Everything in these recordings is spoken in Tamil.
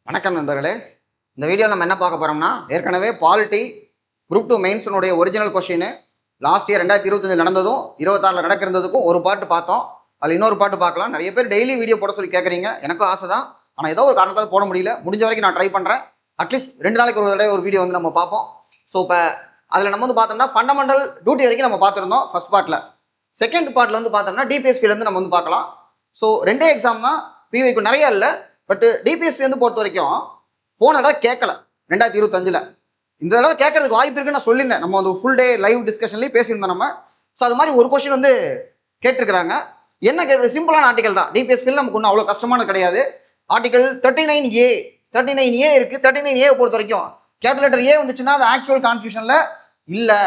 வணக்கம் நண்பர்களே. இந்த வீடியோவில் நம்ம என்ன பார்க்க போகிறோம்னா, ஏற்கனவே பாலிட்டி குரூப் 2 மெயின்ஸினுடைய ஒரிஜினல் கொஷின் லாஸ்ட் இயர் 2025 நடந்ததும் 26 நடக்கிறதுக்கும் ஒரு பாட்டு பார்த்தோம். அதில் இன்னொரு பாட்டு பார்க்கலாம். நிறைய பேர் டெய்லி வீடியோ போட சொல்லி கேட்குறீங்க. எனக்கும் ஆசை தான். ஆனால் ஏதோ ஒரு காரணத்தால் போட முடியல. முடிஞ்ச வரைக்கும் நான் ட்ரை பண்ணுறேன். அட்லீஸ்ட் 2 நாளைக்கு ஒரு தடவை ஒரு வீடியோ வந்து நம்ம பார்ப்போம். ஸோ இப்போ அதில் நம்ம வந்து பார்த்தோம்னா ஃபண்டமெண்டல் டியூட்டி வரைக்கும் நம்ம பார்த்துருந்தோம் ஃபர்ஸ்ட் பார்ட்டில். செகண்ட் பார்ட்டில் வந்து பார்த்தோம்னா டிபிஎஸ்பிலேருந்து நம்ம வந்து பார்க்கலாம். ஸோ ரெண்டே எக்ஸாம் தான், பிவைக்கு நிறைய இல்லை. பட் டிபிஎஸ்பி வந்து பொறுத்த வரைக்கும் போன தடவை கேட்கல 2025. இந்த தடவை கேட்கறதுக்கு வாய்ப்பு இருக்குன்னு நான் சொல்லியிருந்தேன். நம்ம வந்து ஃபுல் டே லைவ் டிஸ்கஷன்லேயும் பேசியிருந்தோம் நம்ம. ஸோ அது மாதிரி ஒரு கொஸ்டின் வந்து கேட்டிருக்கிறாங்க. என்ன கேட்குறது, சிம்பிளான ஆர்டிகல் தான். டிபிஎஸ்பியில் நமக்கு ஒன்றும் அவ்வளோ கஷ்டமானது கிடையாது. ஆர்டிகல் 39A 39A இருக்குது. 39A பொறுத்த வரைக்கும் கேபிட்டல் லெட்டர் ஏ வந்துச்சுன்னா அது ஆக்சுவல் கான்ஸ்டியூஷனில் இல்லை,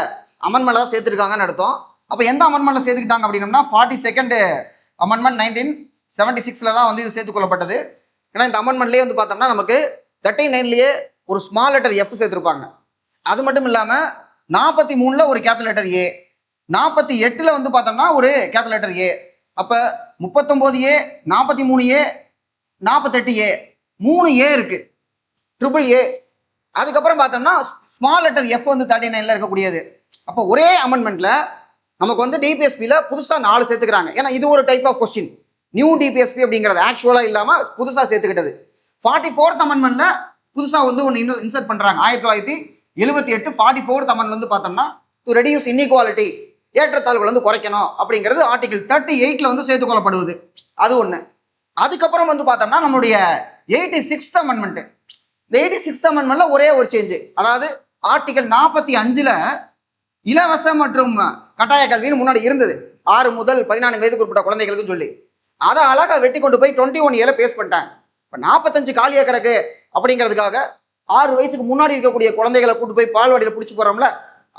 அமெண்ட்மெண்ட்ல தான் சேர்த்துருக்காங்கன்னு அர்த்தம். அப்போ எந்த அமெண்ட்மெண்ட்ல சேர்த்துக்கிட்டாங்க அப்படின்னம்னா 42nd அமெண்ட்மெண்ட் 1976 தான் வந்து இது சேர்த்துக்கொள்ளப்பட்டது. ஏன்னா இந்த அமெண்ட்மெண்ட்லேயே வந்து பார்த்தோம்னா நமக்கு 39லேயே ஒரு ஸ்மால் லெட்டர் எஃப் சேர்த்துருப்பாங்க. அது மட்டும் இல்லாமல் 43ல் ஒரு கேபிட்டல் லெட்டர் ஏ, 48ல் வந்து பார்த்தோம்னா ஒரு கேபிட்டல் லெட்டர் ஏ. அப்போ 39A 43A 48A 3A இருக்கு, ட்ரிபிள் ஏ. அதுக்கப்புறம் பார்த்தோம்னா ஸ்மால் லெட்டர் எஃப் வந்து 39ல் இருக்கக்கூடியது. அப்போ ஒரே அமெண்ட்மெண்ட்ல நமக்கு வந்து டிபிஎஸ்பியில் புதுசாக 4 சேர்த்துக்கிறாங்க. ஏன்னா இது ஒரு type of question. New DPSP அப்படிங்கிறது ஆக்சுவலாக இல்லாமல் புதுசாக சேர்த்துக்கிட்டது. 44th அமெண்ட்மெண்ட்ல புதுசாக வந்து ஒன்று இன்னும் இன்சர்ட் பண்ணுறாங்க. 1978 44th அமெண்ட்மெண்ட் வந்து பார்த்தோம்னா டு ரெடியூஸ் இன்இக்வாலிட்டி, ஏற்றத்தாழ்வுகள் வந்து குறைக்கணும் அப்படிங்கிறது ஆர்டிகல் 38ல் வந்து சேர்த்துக்கொள்ளப்படுவது. அது ஒன்று. அதுக்கப்புறம் வந்து பார்த்தோம்னா நம்மளுடைய 86th அமெண்ட்மெண்ட். இந்த 86th அமெண்ட்மெண்ட்ல ஒரே ஒரு சேஞ்சு, அதாவது ஆர்டிகல் 45ல் இலவச மற்றும் கட்டாய கல்வின்னு முன்னாடி இருந்தது, 6 முதல் 14 வயதுக்கு உட்பட்ட குழந்தைகளுக்கு சொல்லி. அதை அழகா வெட்டி கொண்டு போய் 21A பேஸ் பண்ணிட்டாங்க. இப்போ 45 காலியாக கிடக்கு அப்படிங்கிறதுக்காக 6 வயசுக்கு முன்னாடி இருக்கக்கூடிய குழந்தைகளை கூட்டு போய் பால்வாடியில் பிடிச்சி போகிறோம்ல,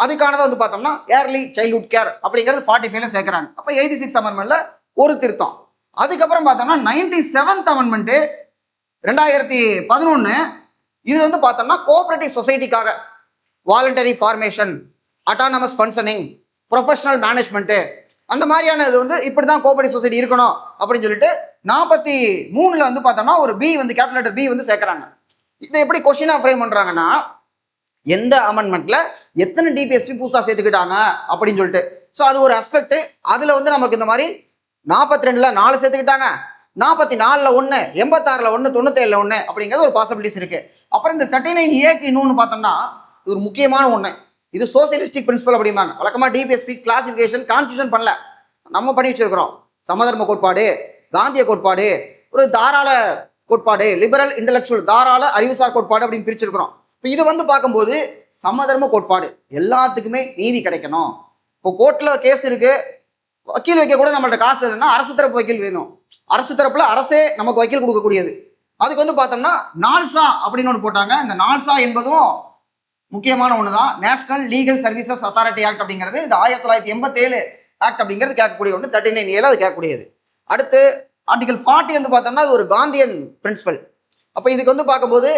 அதுக்கானதை வந்து பார்த்தோம்னா ஏர்லி சைல்ட்ஹுட் கேர் அப்படிங்கிறது 45ல சேர்க்குறாங்க. அப்போ 86 அமெண்ட்மெண்ட்ல ஒரு திருத்தம். அதுக்கப்புறம் பார்த்தோம்னா 97th அமெண்ட்மெண்ட் 2011. இது வந்து பார்த்தோம்னா கோஆபரேட்டிவ் சொசைட்டிக்காக voluntary formation, autonomous functioning, professional management, அந்த மாதிரியான இது வந்து இப்படி தான் கோஆபரேட்டிவ் சொசைட்டி இருக்கணும் அப்படின்னு சொல்லிட்டு 43ல் வந்து பார்த்தோம்னா ஒரு பி வந்து கேபிட்டல் லெட்டர் பி வந்து சேர்க்குறாங்க. இதை எப்படி கொஸ்டினாக ஃப்ரேம் பண்ணுறாங்கன்னா, எந்த அமெண்ட்மெண்ட்ல எத்தனை டிபிஎஸ்பி புதுசாக சேர்த்துக்கிட்டாங்க அப்படின்னு சொல்லிட்டு. ஸோ அது ஒரு அஸ்பெக்ட். அதில் வந்து நமக்கு இந்த மாதிரி 42ல் 4 சேர்த்துக்கிட்டாங்க, 44ல் 1, 86ல் 1, 97ல் 1 அப்படிங்கிறது ஒரு பாசிபிலிட்டிஸ் இருக்கு. அப்புறம் இந்த 39A இன்னொன்று பார்த்தோம்னா இது ஒரு முக்கியமான ஒன்று. இது சோசியலிஸ்டிக் பிரின்சிபல் அப்படிம்பாங்க. வழக்கமாக டிபிஎஸ்பி கிளாசிஃபிகேஷன் கான்ஸ்டியூஷன் பண்ணல, நம்ம பண்ணி வச்சிருக்கிறோம். சமதர்ம கோட்பாடு, காந்திய கோட்பாடு, ஒரு தாராள கோட்பாடு, லிபரல் இன்டலெக்சுவல் தாராள அறிவுசார் கோட்பாடு அப்படின்னு பிரிச்சிருக்கிறோம். இப்போ இது வந்து பார்க்கும்போது சமதர்ம கோட்பாடு, எல்லாத்துக்குமே நீதி கிடைக்கணும். இப்போ கோர்ட்ல கேஸ் இருக்கு, வக்கீல் வைக்க கூட நம்மள்ட்ட காசு இல்லைன்னா அரசு தரப்பு வக்கீல் வேணும். அரசு தரப்புல அரசே நமக்கு வக்கீல் கொடுக்கக்கூடியது. அதுக்கு வந்து பார்த்தோம்னா நால்சா அப்படின்னு ஒன்று போட்டாங்க. இந்த நால்சா என்பதும் முக்கியமான ஒன்று தான். National legal services authority act அப்படிங்கிறது இந்த 1987 ஆக்ட் அப்படிங்கிறது கேட்கக்கூடிய ஒன்று. 39A அது கேட்கக்கூடியது. அடுத்து ஆர்டிகல் 40 வந்து பார்த்தோம்னா அது ஒரு காந்தியன் பிரின்சிபல். அப்போ இதுக்கு வந்து பார்க்கும்போது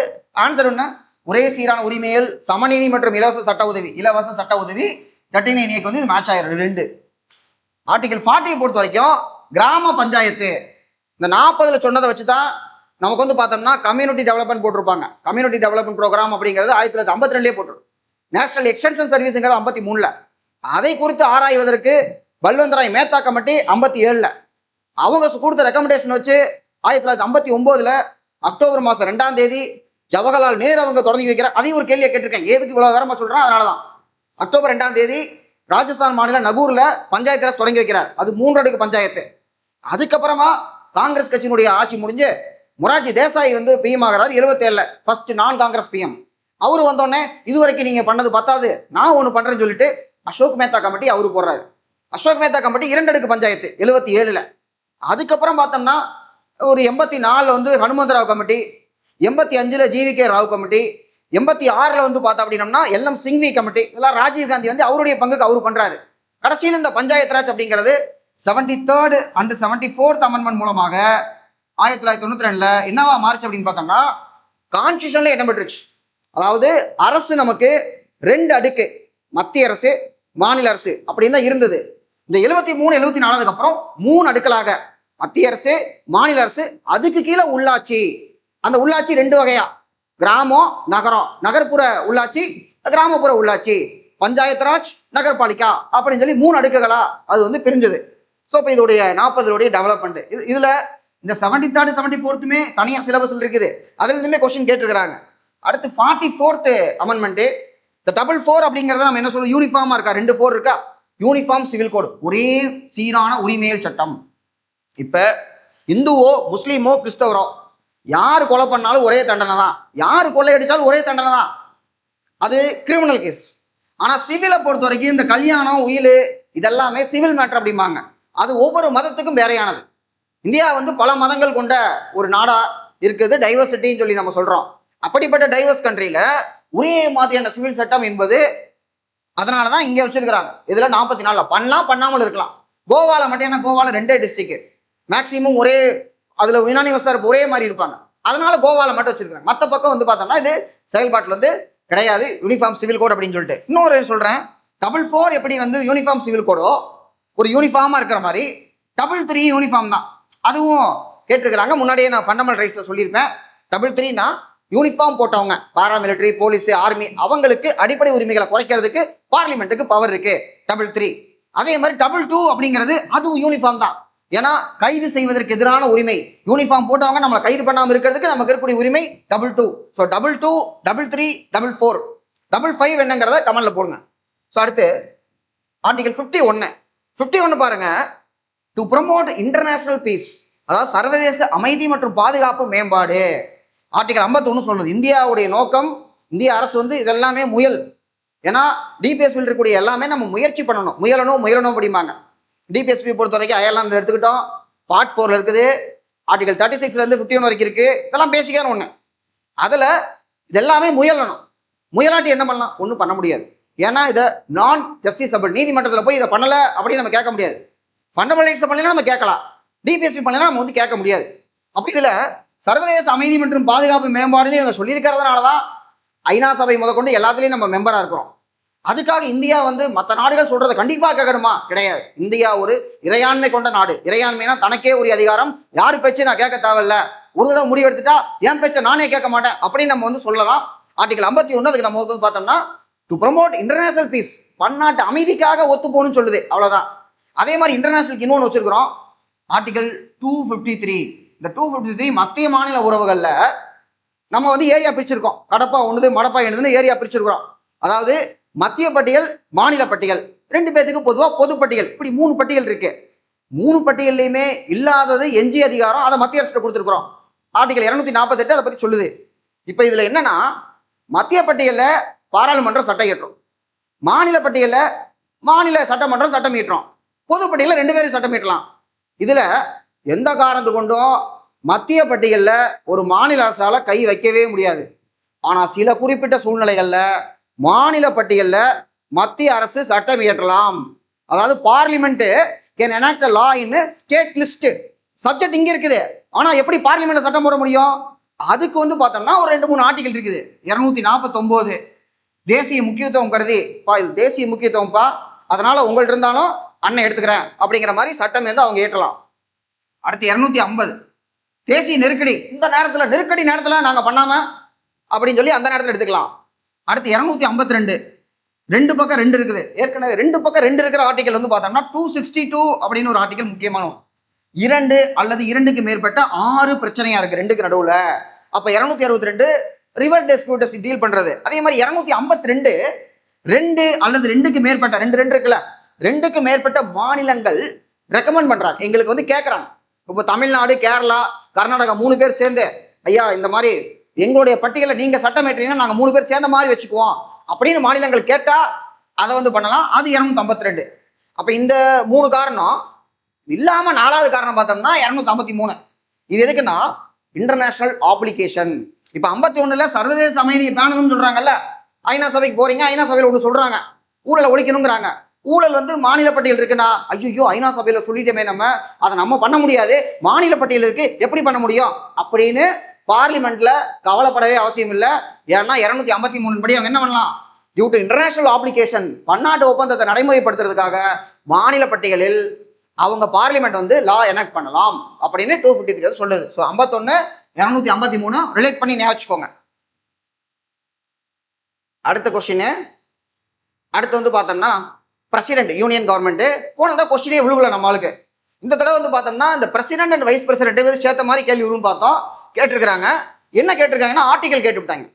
ஆன்சர் என்ன, ஒரே சீரான உரிமைகள், சமநீதி மற்றும் இலவச சட்ட உதவி 39A வந்து இது மேட்ச் ஆயிரும் 2. ஆர்டிகல் 40 பொறுத்த வரைக்கும் கிராம பஞ்சாயத்து, இந்த 40ல் சொன்னதை வச்சு தான் நமக்கு வந்து பார்த்தோம்னா கம்யூனிட்டி டெவலப்மெண்ட் போட்டிருப்பாங்க. கம்யூனிட்டி டெவலப்மெண்ட் ப்ரோக்ராம் அப்படிங்கிறது 1952 போட்டிருக்கும். நேஷனல் எக்ஸ்டென்ஷன் சர்வீஸுங்கிறது 53ல். அதை குறித்து ஆராய்வதற்கு பல்வந்தராய் மேத்தா கமிட்டி 57ல். அவங்க கொடுத்த ரெக்கமெண்டேஷன் வச்சு 1959 அக்டோபர் மாதம் 2ஆம் தேதி ஜவஹர்லால் நேரு அவங்க தொடங்கி வைக்கிறார். அதையும் ஒரு கேள்வியை கேட்டிருக்கேன், எதுக்கு இவ்வளோ வேறமா சொல்கிறேன், அதனால தான். அக்டோபர் 2ஆம் தேதி ராஜஸ்தான் மாநிலம் நகூரில் பஞ்சாயத்து ராஜ் தொடங்கி வைக்கிறார். அது 3 அடுக்கு பஞ்சாயத்து. அதுக்கப்புறமா காங்கிரஸ் கட்சியினுடைய ஆட்சி முடிஞ்சு மொரார்ஜி தேசாய் வந்து பிஎம் ஆகிறார் 77ல், ஃபர்ஸ்ட் நான் காங்கிரஸ் பிஎம். அவரு வந்தோடனே இதுவரைக்கும் நீங்க பண்ணது பத்தாது, நான் ஒன்று பண்றேன்னு சொல்லிட்டு அசோக் மேத்தா கமிட்டி அவரு போடுறாரு. அசோக் மேத்தா கமிட்டி 2 அடுக்கு பஞ்சாயத்து 77ல். அதுக்கப்புறம் பார்த்தோம்னா ஒரு 84ல் வந்து ஹனுமந்தராவ் கமிட்டி, 85ல் ஜிவிகே ராவ் கமிட்டி, 86ல் வந்து பார்த்தா அப்படின்னம்னா LM சிங்வி கமிட்டி. இதெல்லாம் ராஜீவ் காந்தி வந்து அவருடைய பங்குக்கு அவரு பண்றாரு. கடைசியில் இந்த பஞ்சாயத்து ராஜ் அப்படிங்கிறது 73rd and 74th அமெண்ட்மெண்ட் மூலமாக 1992ல் என்னவா மாறுச்சு அப்படின்னு பார்த்தோம்னா கான்ஸ்டியூஷன்ல இடம் பெற்றுச்சு. அதாவது அரசு நமக்கு 2 அடுக்கு, மத்திய அரசு மாநில அரசு அப்படின்னு தான் இருந்தது. இந்த 73 74 அப்புறம் 3 அடுக்களாக மத்திய அரசு, மாநில அரசு, அதுக்கு கீழே உள்ளாட்சி, அந்த உள்ளாட்சி ரெண்டு வகையா, கிராமம் நகரம், நகர்ப்புற உள்ளாட்சி கிராமப்புற உள்ளாட்சி, பஞ்சாயத்து ராஜ் நகர்பாலிகா அப்படின்னு சொல்லி 3 அடுக்குகளா அது வந்து பிரிஞ்சது. ஸோ இப்போ இதோடைய 40 டெவலப்மெண்ட் இதுல இந்த 73rd 74th தனியா சிலபஸ் இருக்குது, அதுல இருந்துமே கொஸ்டின் கேட்டிருக்கிறாங்க. அடுத்து 44th அமெண்ட்மெண்ட் இந்த 4 அப்படிங்கறத நம்ம என்ன சொல்லுவோம், யூனிஃபார்மா இருக்கா, 2 4 இருக்கா, யூனிஃபார்ம் சிவில் கோடு, ஒரே சீரான உரிமையல் சட்டம். இப்ப இந்துவோ முஸ்லீமோ கிறிஸ்தவரோ யார் கொலை பண்ணாலும் ஒரே தண்டனை தான், யார் கொள்ளையடிச்சாலும் ஒரே தண்டனை தான், அது கிரிமினல் கேஸ். ஆனா சிவிலை பொறுத்த வரைக்கும் இந்த கல்யாணம் உயில் இதெல்லாமே சிவில் மேட்டர் அப்படிம்பாங்க, அது ஒவ்வொரு மதத்துக்கும் வேறையானது. இந்தியா வந்து பல மதங்கள் கொண்ட ஒரு நாடா இருக்குது, டைவர்சிட்டின்னு சொல்லி நம்ம சொல்றோம். அப்படிப்பட்ட டைவர்ஸ் கண்ட்ரியில ஒரே மாதிரியான சிவில் சட்டம் என்பது அதனாலதான் இங்க வச்சிருக்கிறாங்க. இதுல 44 பண்ணலாம், பண்ணாமல் இருக்கலாம். கோவால மட்டும் என்ன, கோவால 2 டிஸ்ட்ரிக்ட் மேக்சிமம் ஒரே, அதுல யுனானிமஸா ஒரே மாதிரி இருப்பாங்க, அதனால கோவால மட்டும் வச்சிருக்காங்க. மற்ற பக்கம் வந்து பார்த்தோம்னா இது செயல்பாட்டில் வந்து கிடையாது, யூனிஃபார்ம் சிவில் கோட் அப்படின்னு சொல்லிட்டு. இன்னொரு சொல்றேன், 4 எப்படி வந்து யூனிஃபார்ம் சிவில் கோடோ ஒரு யூனிஃபார்மா இருக்கிற மாதிரி 3 யூனிஃபார்ம் தான், அதுவும் கேட்டிருக்கிறாங்க. முன்னாடியே நான் ஃபண்டமெண்டல் ரைட்ஸ்ல சொல்லியிருப்பேன். 3னா யூனிஃபார்ம் போட்டவங்க, பாராமிலிட்டரி, போலீஸ், ஆர்மி, அவங்களுக்கு அடிப்படை உரிமைகளை குறைக்கிறதுக்கு பார்லிமெண்ட்டுக்கு பவர் இருக்கு 3. அதே மாதிரி 2 அப்படிங்கிறது அதுவும் யூனிஃபார்ம் தான், ஏன்னா கைது செய்வதற்கு எதிரான உரிமை, யூனிஃபார்ம் போட்டவங்க நம்மளை கைது பண்ணாமல் இருக்கிறதுக்கு நமக்கு இருக்கக்கூடிய உரிமை 2. ஸோ 2, 3, 4, 5 என்னங்கிறத கமெண்ட்ல போடுங்க. ஸோ அடுத்து ஆர்டிகல் 51 பாருங்க, டு ப்ரமோட் இன்டர்நேஷனல் பீஸ், அதாவது சர்வதேச அமைதி மற்றும் பாதுகாப்பு மேம்பாடு. ஆர்டிகல் 51 சொல்றது இந்தியாவுடைய நோக்கம், இந்திய அரசு வந்து இதெல்லாமே முயல், ஏன்னா டிபிஎஸ்பியில் இருக்கக்கூடிய எல்லாமே நம்ம முயற்சி பண்ணணும், முயலணும் அப்படிம்பாங்க. டிபிஎஸ்பி பொறுத்த வரைக்கும் அயர்லாந்து எடுத்துக்கிட்டோம், பார்ட் 4 இருக்குது, ஆர்டிகல் 36 இருந்து 51 வரைக்கும் இருக்கு, இதெல்லாம் பேசிக்கான ஒண்ணு. அதுல இதெல்லாமே முயலணும், முயலாட்டி என்ன பண்ணலாம், ஒன்றும் பண்ண முடியாது. ஏன்னா இதை நான் ஜஸ்டிஸபிள், நீதிமன்றத்தில் போய் இதை பண்ணல அப்படின்னு நம்ம கேட்க முடியாது. ஃபண்டமெண்டல் ரைட்ஸ் பண்ணலாம் நம்ம கேட்கலாம், டிபிஎஸ்பி பண்ணலாம் நம்ம வந்து கேட்க முடியாது. அப்போ இதுல சர்வதேச அமைதி மற்றும் பாதுகாப்பு மேம்பாடுன்னு இவங்க சொல்லியிருக்கிறதுனாலதான் ஐநா சபை முதற்கொண்டு எல்லாத்துலயும் நம்ம மெம்பரா இருக்கிறோம். அதுக்காக இந்தியா வந்து மற்ற நாடுகள் சொல்றதை கண்டிப்பா கேட்கணுமா, கிடையாது. இந்தியா ஒரு இறையாண்மை கொண்ட நாடு, இறையாண்மைனா தனக்கே ஒரு அதிகாரம், யாரு பேச்சு நான் கேட்க தேவையில்ல, ஒரு தடவை முடிவெடுத்துட்டா என் பேச்சை நானே கேட்க மாட்டேன் அப்படின்னு நம்ம வந்து சொல்லலாம். ஆர்டிகல் 51 அதுக்கு நம்ம வந்து பார்த்தோம்னா டு ப்ரமோட் இன்டர்நேஷனல் பீஸ், பன்னாட்டு அமைதிக்காக ஒத்து போகணும்னு சொல்லுது, அவ்வளவுதான். அதே மாதிரி இன்டர்நேஷனலுக்கு இன்னொன்று வச்சிருக்கிறோம், ஆர்டிகல் 253. இந்த 253 மத்திய மாநில உறவுகள்ல நம்ம வந்து ஏரியா பிரிச்சிருக்கோம், கடப்பா ஒண்ணுது மடப்பா என்னதுன்னு ஏரியா பிரிச்சிருக்கிறோம். அதாவது மத்திய பட்டியல், மாநில பட்டியல், 2 பேத்துக்கு பொதுவா பொது பட்டியல், இப்படி 3 பட்டியல் இருக்கு. 3 பட்டியல்லையுமே இல்லாதது எஞ்சிய அதிகாரம், அதை மத்திய அரசு கொடுத்துருக்கிறோம். ஆர்டிகல் 248 அதை பத்தி சொல்லுது. இப்ப இதுல என்னன்னா, மத்திய பட்டியல்ல பாராளுமன்றம் சட்டம் இயற்றும், மாநில பட்டியல்ல மாநில சட்டமன்றம் சட்டம் இயற்றும், பொது பட்டியல 2 பேரும் சட்டம் இயற்றலாம். இதுல எந்த காரணத்து கொண்டும் மத்திய பட்டியல்ல ஒரு மாநில அரசால கை வைக்கவே முடியாது. ஆனா சில குறிப்பிட்ட சூழ்நிலைகள்ல மாநில பட்டியல்ல மத்திய அரசு சட்டம் இயற்றலாம். அதாவது parliament can enact a law in state list, subject இங்க இருக்குது, ஆனா எப்படி பார்லிமெண்ட்ல சட்டம் போட முடியும், அதுக்கு வந்து பார்த்தோம்னா ஒரு 2-3 ஆர்டிகல் இருக்குது. 249 தேசிய முக்கியத்துவம் கருதி, இது தேசிய முக்கியத்துவம்ப்பா, அதனால உங்கள்ட்ட இருந்தாலும் அண்ணன் எடுத்துக்கிறேன் அப்படிங்கிற மாதிரி சட்டம் வந்து அவங்க ஏற்றலாம். அடுத்து 250 தேசிய நெருக்கடி, இந்த நேரத்துல நெருக்கடி நேரத்துல நாங்க பண்ணாம அப்படின்னு சொல்லி அந்த நேரத்துல எடுத்துக்கலாம். அடுத்து 252 2 பக்கம் 2 இருக்குது, ஏற்கனவே 2 பக்கம் 2 இருக்கிற ஆர்டிகல் வந்து பார்த்தோம்னா 262 அப்படின்னு ஒரு ஆர்டிகல் முக்கியமான 2 அல்லது 2க்கு மேற்பட்ட 6 பிரச்சனையா இருக்கு 2க்கு நடுவுல. அப்ப 262 ரிவர் டிஸ்பியூட்டஸ் டீல் பண்றது. அதே மாதிரி 252 2 அல்லது 2க்கு மேற்பட்ட 2 இருக்குல்ல, 2க்கு மேற்பட்ட மாநிலங்கள் ரெக்கமெண்ட் பண்றாங்க, எங்களுக்கு வந்து கேட்கறாங்க. இப்போ தமிழ்நாடு, கேரளா, கர்நாடகா 3 பேர் சேர்ந்து, ஐயா இந்த மாதிரி எங்களுடைய பட்டியலை நீங்க சட்டம் ஏற்றீங்கன்னா நாங்க 3 பேர் சேர்ந்த மாதிரி வச்சுக்குவோம் அப்படின்னு மாநிலங்கள் கேட்டா அதை வந்து பண்ணலாம். அது 252. அப்ப இந்த 3 காரணம் இல்லாம 4வது காரணம் பார்த்தோம்னா 253. இது எதுக்குன்னா இன்டர்நேஷனல் ஆப்ளிகேஷன். இப்ப 51ல சர்வதேச அமைதி பேனல்னு சொல்றாங்கல்ல, ஐநா சபைக்கு போறீங்க, ஐநா சபையில ஒன்று சொல்றாங்க, ஊழலை ஒழிக்கணுங்கிறாங்க. ஊழல் வந்து மாநில பட்டியல் இருக்குன்னா, ஐயோ ஐநா சபையில சொல்லிட்டோமே, நம்ம அதை நம்ம பண்ண முடியாது, மாநில பட்டியல் இருக்கு எப்படி பண்ண முடியும் அப்படின்னு பார்லிமெண்ட்ல கவலைப்படவே அவசியம் இல்லை. ஏன்னா 253 படி அவங்க என்ன பண்ணலாம், டியூ டு இன்டர்நேஷனல் ஆப்ளிகேஷன், பன்னாட்டு ஒப்பந்தத்தை நடைமுறைப்படுத்துறதுக்காக மாநில பட்டியலில் அவங்க பார்லிமெண்ட் வந்து லா எனாக்ட் பண்ணலாம் அப்படின்னு 253 சொல்லுது. ஸோ 51 253 ரிலேட் பண்ணி ஞாபகம் வச்சுக்கோங்க. அடுத்த கொஸ்டின், அடுத்து வந்து பார்த்தோம்னா பிரசிடென்ட் யூனியன் கவர்மெண்ட். போன தடவை கொஸ்டினே விழுகல நம்மளுக்கு. இந்த தடவை வந்து பார்த்தோம்னா இந்த பிரசிடென்ட் அண்ட் வைஸ் பிரசிடென்ட் சேர்த்த மாதிரி கேள்வி விழுன்னு பார்த்தோம். கேட்டிருக்கிறாங்க. என்ன கேட்டிருக்காங்கன்னா ஆர்டிகல் கேட்டுவிட்டாங்க.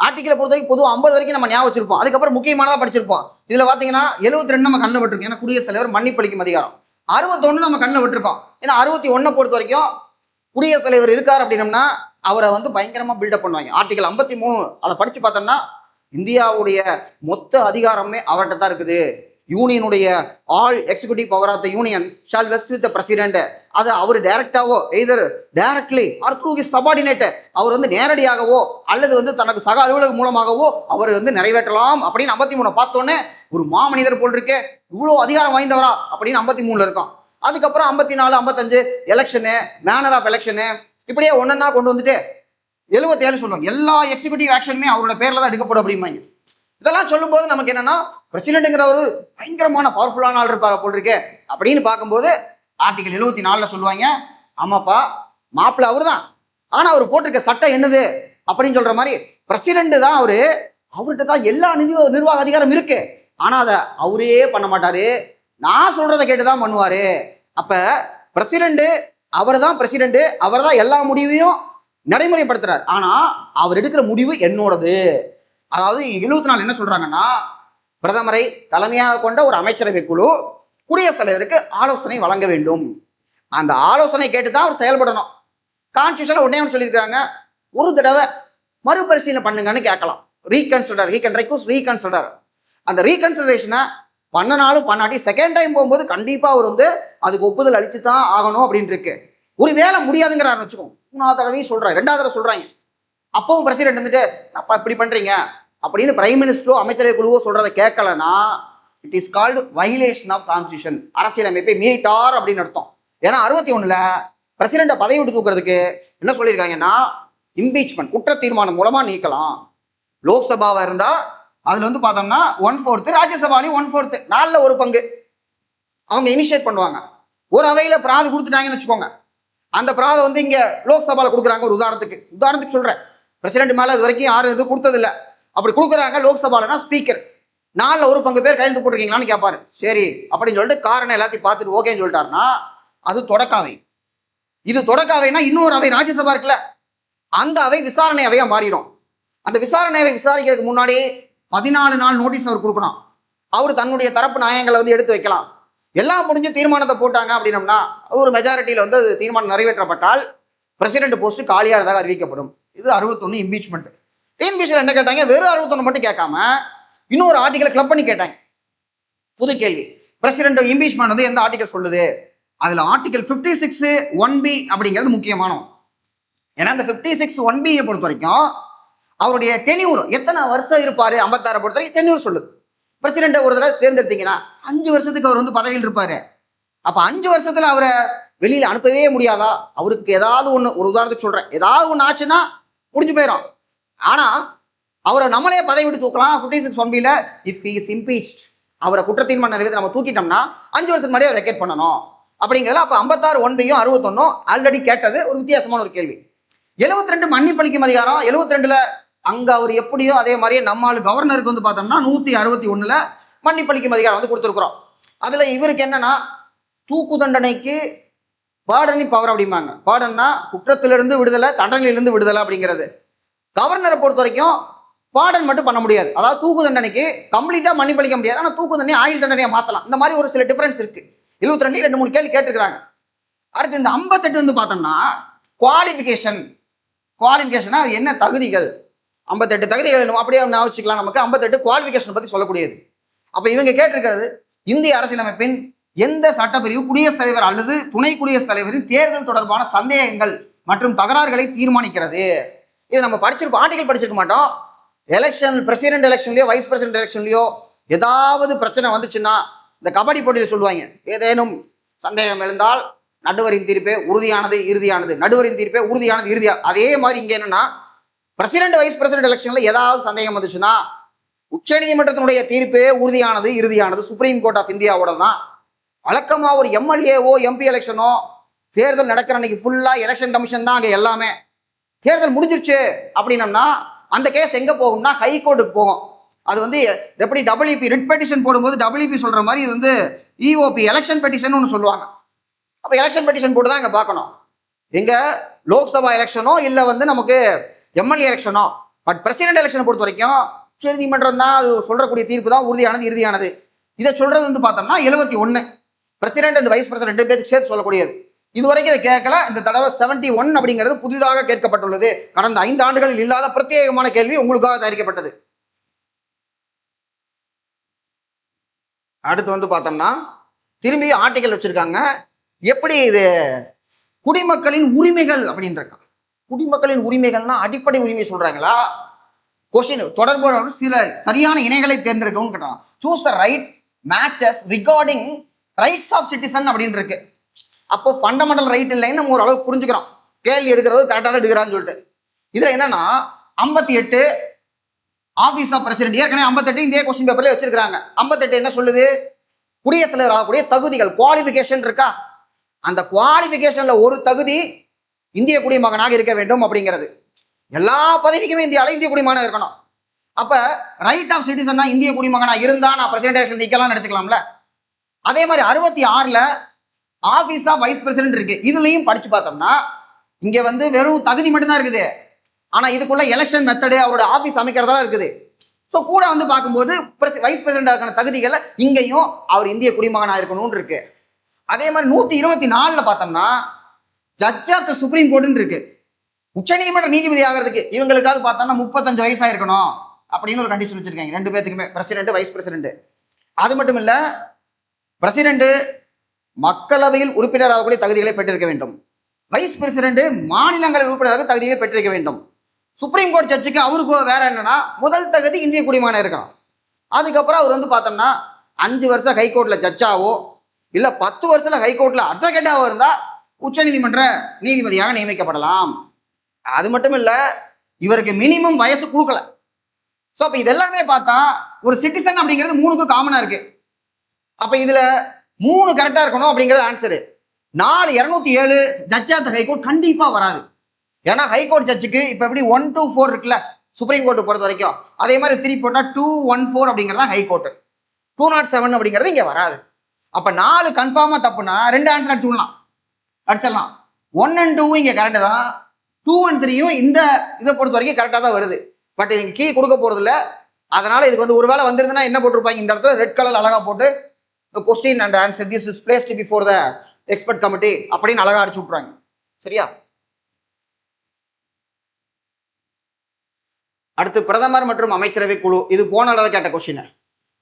ஆர்டிகலை பொறுத்த வரைக்கும் பொதுவாக 50 வரைக்கும் நம்ம ஞாபகம் வச்சிருப்போம். அதுக்கப்புறம் முக்கியமானதாக படிச்சிருப்போம். இதில் பார்த்தீங்கன்னா 72 நம்ம கண்ணில் விட்டுருக்கோம். ஏன்னா குடியரசுத் தலைவர் மன்னிப்பளிக்கும் அதிகாரம். 61 நம்ம கண்ணில் விட்டுருக்கோம். ஏன்னா 61 பொறுத்த வரைக்கும் குடியரசுத் தலைவர் இருக்கார் அப்படின்னம்னா அவரை வந்து பயங்கரமா பில்டப் பண்ணுவாங்க. ஆர்டிகல் 53 அதை படிச்சு பார்த்தோம்னா இந்தியாவுடைய மொத்த அதிகாரமே அவர்கிட்ட தான் இருக்குது. யூனியனுடைய all executive power of the union shall vest with the president. அது அவர் டைரக்டாவோ either directly or through his subordinate, அவர் வந்து நேரடியாகவோ அல்லது வந்து தனக்கு சக அலுவலகம் மூலமாகவோ அவர் வந்து நிறைவேற்றலாம் அப்படின்னு 53 பார்த்தோன்னே ஒரு மாமனிதர் போல் இருக்கே, இவ்வளோ அதிகாரம் வாய்ந்தவரா அப்படின்னு 53 இருக்கும். அதுக்கப்புறம் 54, 55 எலெக்ஷனு, மேனர் ஆஃப் எலெக்ஷனு, இப்படியே ஒன்னொன்னா கொண்டு வந்துட்டு 77 சொல்லுவாங்க. எல்லா எக்ஸிக்யூட்டிவ் ஆக்ஷனுமே அவரோட பேர்ல தான் எடுக்கப்படும் அப்படிம்பாங்க. இதெல்லாம் சொல்லும்போது நமக்கு என்னன்னா பிரசிடென்ட்ங்கிற ஒரு பயங்கரமான பவர்ஃபுல்லான ஆள் இருப்பார் போல் இருக்கே அப்படின்னு பார்க்கும்போது ஆர்டிகல் 74 சொல்லுவாங்க, ஆமாப்பா மாப்பிள்ள அவரு தான், ஆனா அவர் போட்டிருக்க சட்டம் என்னது அப்படின்னு சொல்ற மாதிரி பிரசிடென்ட் தான் அவர்கிட்ட தான் எல்லா நிர்வாக அதிகாரம் இருக்கு. ஆனா அதை அவரே பண்ண மாட்டாரு, நான் சொல்றதை கேட்டுதான் பண்ணுவாரு. அப்ப பிரசிடென்ட் அவர் தான் பிரசிடென்ட், அவர் தான் எல்லா முடிவையும் நடைமுறைப்படுத்துறாரு. ஆனா அவர் எடுக்கிற முடிவு என்னோடது. அதாவது 74 என்ன சொல்றாங்கன்னா பிரதமரை தலைமையாக கொண்ட ஒரு அமைச்சரவை குழு குடியரசுத் தலைவருக்கு ஆலோசனை வழங்க வேண்டும். அந்த ஆலோசனை கேட்டுதான் அவர் செயல்படணும். கான்ஸ்டியூஷன்ல உடனே சொல்லியிருக்காங்க, ஒரு தடவை மறுபரிசீலனை பண்ணுங்கன்னு கேட்கலாம். Reconsider, he can request reconsider. அந்த ரீகன்சிடரேஷனை பண்ணனாலும் பண்ணாட்டி செகண்ட் டைம் போகும்போது கண்டிப்பா அவர் வந்து அதுக்கு ஒப்புதல் அளிச்சு தான் ஆகணும் அப்படின்னு இருக்கு. ஒரு வேலை முடியாதுங்கிறாரு வச்சுக்கோங்க, 3வது தடவையும் சொல்றாங்க, 2வது தடவை சொல்றாங்க, அப்பவும் பிரசிடென்ட் வந்துட்டு அப்பா இப்படி பண்றீங்க அப்படின்னு பிரைம் மினிஸ்டரோ அமைச்சரவை குழுவோ சொல்றதை கேட்கலன்னா it is called violation of constitution. அரசியலமைப்பை மீறிட்டார் அப்படின்னு அர்த்தம். ஏன்னா 61ல பிரசிடென்ட்டை பதவி விட்டு தூக்குறதுக்கு என்ன சொல்லியிருக்காங்கன்னா இம்பீச்மெண்ட், குற்ற தீர்மானம் மூலமா நீக்கலாம். லோக்சபாவா இருந்தா அதுல வந்து பார்த்தோம்னா 1/4, ராஜ்யசபாலையும் 1/4, 4ல் 1 பங்கு அவங்க இனிஷியேட் பண்ணுவாங்க. ஒரு அவையில பிராது கொடுத்துட்டாங்கன்னு வச்சுக்கோங்க, அந்த பிராதை வந்து இங்க லோக்சபால கொடுக்குறாங்க. ஒரு உதாரணத்துக்கு சொல்றேன், பிரசிடென்ட் மேல இது வரைக்கும் யாரும் இது கொடுத்ததில்லை. அப்படி கொடுக்குறாங்க லோக்சபாலனா ஸ்பீக்கர் 4ல் 1 பங்கு பேர் கையெழுத்து போட்டிருக்கீங்களான்னு கேட்பாரு. சரி அப்படின்னு சொல்லிட்டு காரணம் எல்லாத்தையும் பார்த்துட்டு ஓகேன்னு சொல்லிட்டாருன்னா அது தொடக்காவை. இது தொடக்காவைனா இன்னொரு அவை ராஜ்யசபா இருக்குல்ல, அந்த அவை விசாரணை அவையா மாறிடும். அந்த விசாரணை அவை விசாரிக்கிறதுக்கு முன்னாடி 14 நாள் நோட்டீஸ் அவர் கொடுக்கணும். அவர் தன்னுடைய தரப்பு நியாயங்களை வந்து எடுத்து வைக்கலாம். எல்லாம் முடிஞ்சு தீர்மானத்தை போட்டாங்க அப்படின்னம்னா ஒரு மெஜாரிட்டியில வந்து தீர்மானம் நிறைவேற்றப்பட்டால் பிரசிடென்ட் போஸ்ட் காலியானதாக அறிவிக்கப்படும். இது 61 இம்பீச்மெண்ட். டிஎன்பிசியில் என்ன கேட்டாங்க, வெறும் 61 மட்டும் கேட்காம இன்னொரு ஆர்டிகலை கிளப் பண்ணி கேட்டாங்க. புது கேள்வி, பிரசிடென்ட் இம்பீச்மெண்ட் வந்து எந்த ஆர்டிகல் சொல்லுது? அதுல ஆர்டிகல் 56(1)B அப்படிங்கிறது முக்கியமானோம். ஏன்னா இந்த 56(1)B பொறுத்த வரைக்கும் அவருடைய டென்யூர் எத்தனை வருஷம் இருப்பாரு, 56 பொறுத்த வரைக்கும் டென்யூர் சொல்லுது. பிரசிடென்ட் ஒரு தடவை தேர்ந்தெடுத்தீங்கன்னா 5 வருஷத்துக்கு அவர் வந்து பதவியில் இருப்பாரு. அப்ப 5 வருஷத்துல அவரை வெளியில அனுப்பவே முடியாதா? அவருக்கு ஏதாவது ஒண்ணு, ஒரு உதாரணத்துக்கு சொல்றேன், ஏதாவது ஒண்ணு ஆச்சுன்னா முடிஞ்சு போயிடும். ஆனா அவரை நம்மளே பதவி விட்டு தூக்கலாம். 56(1)Bல இஃப் ஹி இஸ் இம்பீச்ட், அவரை குற்றத்தீர்மானம் நிறைவேற்றி நம்ம தூக்கிட்டோம்னா 5 வருஷத்துக்கு முன்னாடி அவர் ரெக்கேட் பண்ணணும் அப்படிங்கிறதுல. அப்ப 56(1)Bயும் 61 ஆல்ரெடி கேட்டது ஒரு வித்தியாசமான ஒரு கேள்வி. 72 மன்னிப்பளிக்கும் அதிகாரம். 72ல அங்க அவர் எப்படியோ அதே மாதிரியே நம்மால் கவர்னருக்கு வந்து பார்த்தோம்னா 161ல மன்னிப்பளிக்கும் அதிகாரம் வந்து கொடுத்துருக்குறோம். அதுல இவருக்கு என்னன்னா தூக்கு தண்டனைக்கு பார்டனிங் பவர் அப்படிம்பாங்க. பார்டன்னா குற்றத்திலிருந்து விடுதலை, தண்டனையிலிருந்து விடுதலை அப்படிங்கிறது. கவர்னரை பொறுத்த வரைக்கும் பார்டன் மட்டும் பண்ண முடியாது. அதாவது தூக்கு தண்டனைக்கு கம்ப்ளீட்டா மன்னிப்பளிக்க முடியாது, ஆனா தூக்கு தண்டனை ஆயுள் தண்டனையை மாத்தலாம். இந்த மாதிரி ஒரு சில டிஃபரன்ஸ் இருக்கு. 72 2-3 கேள்வி கேட்டிருக்கிறாங்க. அடுத்து இந்த 58 வந்து பார்த்தோம்னா குவாலிஃபிகேஷனா என்ன தகுதிகள், 58 தகுதிகள் அப்படியே வச்சுக்கலாம். நமக்கு 58 குவாலிஃபிகேஷன் பத்தி சொல்லக்கூடியது. அப்ப இவங்க கேட்டிருக்கிறது இந்திய அரசியலமைப்பின் எந்த சட்டப்பிரிவு குடியரசுத் தலைவர் அல்லது துணை குடியரசுத் தலைவரின் தேர்தல் தொடர்பான சந்தேகங்கள் மற்றும் தகராறுகளை தீர்மானிக்கிறது. இது நம்ம படிச்சிருப்போம், ஆர்டிகல் படிச்சிருக்க மாட்டோம். எலெக்ஷன், பிரசிடென்ட் எலெக்ஷன்லயோ வைஸ் பிரசிடென்ட் எலெக்ஷன்லயோ ஏதாவது பிரச்சனை வந்துச்சுன்னா இந்த கபடி போட்டியில் சொல்லுவாங்க, ஏதேனும் சந்தேகம் எழுந்தால் நடுவரின் தீர்ப்பே உறுதியானது இறுதியானது, நடுவரின் தீர்ப்பே உறுதியானது இறுதியா. அதே மாதிரி இங்க என்னன்னா பிரசிடென்ட் வைஸ் பிரசிடென்ட் எலெக்ஷன்ல ஏதாவது சந்தேகம் வந்துச்சுன்னா உச்சநீதிமன்றத்தினுடைய தீர்ப்பே உறுதியானது இறுதியானது, சுப்ரீம் கோர்ட் ஆஃப் இந்தியாவோட தான். வழக்கமா ஒரு எம்எல்ஏவோ எம்பி எலெக்ஷனோ தேர்தல் நடக்கிற அன்னைக்கு ஃபுல்லா எலெக்ஷன் கமிஷன் தான் அங்க எல்லாமே. தேர்தல் முடிஞ்சிருச்சு அப்படின்னம்னா அந்த கேஸ் எங்க போகும்னா ஹைகோர்ட்டுக்கு போகும். அது வந்து எப்படி டபிள்யூபி ரிட் பெட்டிஷன் போடும்போது டபிள்யூபி சொல்ற மாதிரி இது வந்து இஓபி எலெக்ஷன் பெட்டிஷன் ஒன்று சொல்லுவாங்க. அப்போ எலெக்ஷன் பெட்டிஷன் போட்டு தான் இங்கே பார்க்கணும், எங்க லோக்சபா எலெக்ஷனோ இல்லை வந்து நமக்கு எம்எல்ஏ எலெக்ஷனோ. பட் பிரசிடென்ட் எலெக்ஷனை பொறுத்த வரைக்கும் உச்ச நீதிமன்றம் தான் அது சொல்றக்கூடிய தீர்ப்பு தான் உறுதியானது இறுதியானது. இதை சொல்றது வந்து பார்த்தோம்னா 71 பிரசிடென்ட் அண்ட் வைஸ் பிரசிடென்ட் 2 பேருக்கு சேர்த்து சொல்லக்கூடியது. இதுவரைக்கும் இதை கேட்கல. இந்த தடவை 71 அப்படிங்கிறது புதிதாக கேட்கப்பட்டுள்ளது. கடந்த 5 ஆண்டுகளில் இல்லாத பிரத்யேகமான கேள்வி உங்களுக்காக தயாரிக்கப்பட்டது. அடுத்து வந்து பார்த்தோம்னா திரும்பி ஆர்டிகல் வச்சிருக்காங்க. எப்படி இது குடிமக்களின் உரிமைகள் அப்படின்னு இருக்காங்க. குடிமக்களின் உரிமைகள்னா அடிப்படை உரிமை சொல்றாங்களா? கொஸ்டின் தொடர்போட சில சரியான இணைகளை தேர்ந்தெடுக்கவும் கேட்டாங்க. Choose the right matches regarding rights of citizen அப்படின்னு இருக்கு. அப்போ ஃபண்டமெண்டல் ரைட் இல்லைன்னு நம்ம ஓரளவு புரிஞ்சுக்கிறோம். கேள்வி எடுக்கிறது கரெக்டாக தான் எடுக்கிறான்னு சொல்லிட்டு. இதுல என்னன்னா 58 ஆபீஸ் ஆஃப் பிரசிடென்ட் ஏற்கனவே 58 இதே கொஸ்டின் பேப்பர்ல வச்சிருக்காங்க. 58 என்ன சொல்லுது? குடியரசுத் தலைவர் ஆகக்கூடிய தகுதிகள் குவாலிபிகேஷன் இருக்கா? அந்த குவாலிபிகேஷன்ல ஒரு தகுதி இந்திய குடிமகனாக இருக்க வேண்டும் அப்படிங்கிறது. எல்லா பதவிக்குமே இந்தியாவில் இந்திய குடிமகனாக இருக்கணும். அப்ப ரைட் ஆஃப் சிட்டிசன்னா இந்திய குடிமகனா இருந்தா நான் பிரசிடென்ட் நிக்கலாம் எடுத்துக்கலாம்ல. அதே மாதிரி 66ல ஆபீஸ் ஆஃப் வைஸ் பிரசிடென்ட் இருக்கு. இதுலயும் படிச்சு பார்த்தோம்னா இங்க வந்து வெறும் தகுதி மட்டும்தான் இருக்குது. ஆனா இதுக்குள்ள எலெக்ஷன் மெத்தடு அவரோட ஆபீஸ் அமைக்கிறதா இருக்குது. ஸோ கூட வந்து பார்க்கும்போது வைஸ் பிரசிடென்டான தகுதிகளை இங்கேயும் அவர் இந்திய குடிமகனாக இருக்கணும்னு இருக்கு. அதே மாதிரி 124ல பார்த்தோம்னா ஜட்ஜ் ஆஃப் த சுப்ரீம் கோர்ட்னு இருக்கு. உச்சநீதிமன்ற நீதிபதி ஆகிறதுக்கு இவங்களுக்காவது பார்த்தோம்னா 35 வயசா இருக்கணும் அப்படின்னு ஒரு கண்டிஷன் வச்சிருக்காங்க 2 பேத்துக்குமே, பிரசிடென்ட் வைஸ் பிரசிடென்ட். அது மட்டும் இல்ல, பிரசிடென்ட் மக்களவையில் உறுப்பினர் ஆகக்கூடிய தகுதிகளை பெற்றிருக்க வேண்டும். வைஸ் பிரசிடென்ட் மாநிலங்களவை உறுப்பினராக தகுதியை பெற்றிருக்க வேண்டும். சுப்ரீம் கோர்ட் ஜட்ஜுக்கு அவருக்கு வேற என்னன்னா முதல் தகுதி இந்திய குடிமகனாக இருக்கணும். அதுக்கப்புறம் அவர் வந்து பார்த்தோம்னா 5 வருஷம் ஹைகோர்ட்ல ஜட்ஜாவோ இல்ல 10 வருஷத்துல ஹைகோர்ட்ல அட்வொகேட்டாவோ இருந்தா உச்ச நீதிமன்ற நீதிபதியாக நியமிக்கப்படலாம். அது மட்டும் இல்ல, இவருக்கு மினிமம் வயசு கொடுக்கல. ஸோ அப்ப இதெல்லாமே பார்த்தா ஒரு சிட்டிசன் அப்படிங்கிறது 3க்கு காமனா இருக்கு. அப்ப இதுல 3 கரெக்டா இருக்கணும் அப்படிங்கிறது answer. 207 judge of the high court கண்டிப்பா வராது. ஏன்னா ஹைகோர்ட் ஜட்ஜுக்கு இப்ப எப்படி 1 to 4 இருக்குல்ல சுப்ரீம் கோர்ட் பொறுத்த வரைக்கும், அதே மாதிரி 3 போட்டா 214 அப்படிங்கிறதா ஹைகோர்ட். 207 அப்படிங்கிறது இங்க வராது. அப்ப 4 கன்ஃபார்மா தப்புனா 2 ஆன்சர் அடிச்சிடலாம். 1 and 2 இங்க கரெக்ட் தான், 2 and 3யும் இந்த இதை பொறுத்த வரைக்கும் கரெக்டா தான் வருது. பட் இவங்க கீ கொடுக்க போறது இல்லை. அதனால இதுக்கு வந்து ஒருவேளை வந்திருந்தா என்ன போட்டிருப்பாங்க, இந்த இடத்துல ரெட் கலர் அழகா போட்டு question and answer this is placed before the expert committee அப்படின்னு அழகா அடிச்சு விட்டுறாங்க. சரியா? அடுத்து பிரதமர் மற்றும் அமைச்சரவை குழு, இது போன அளவு கேட்ட கொஸ்டின்.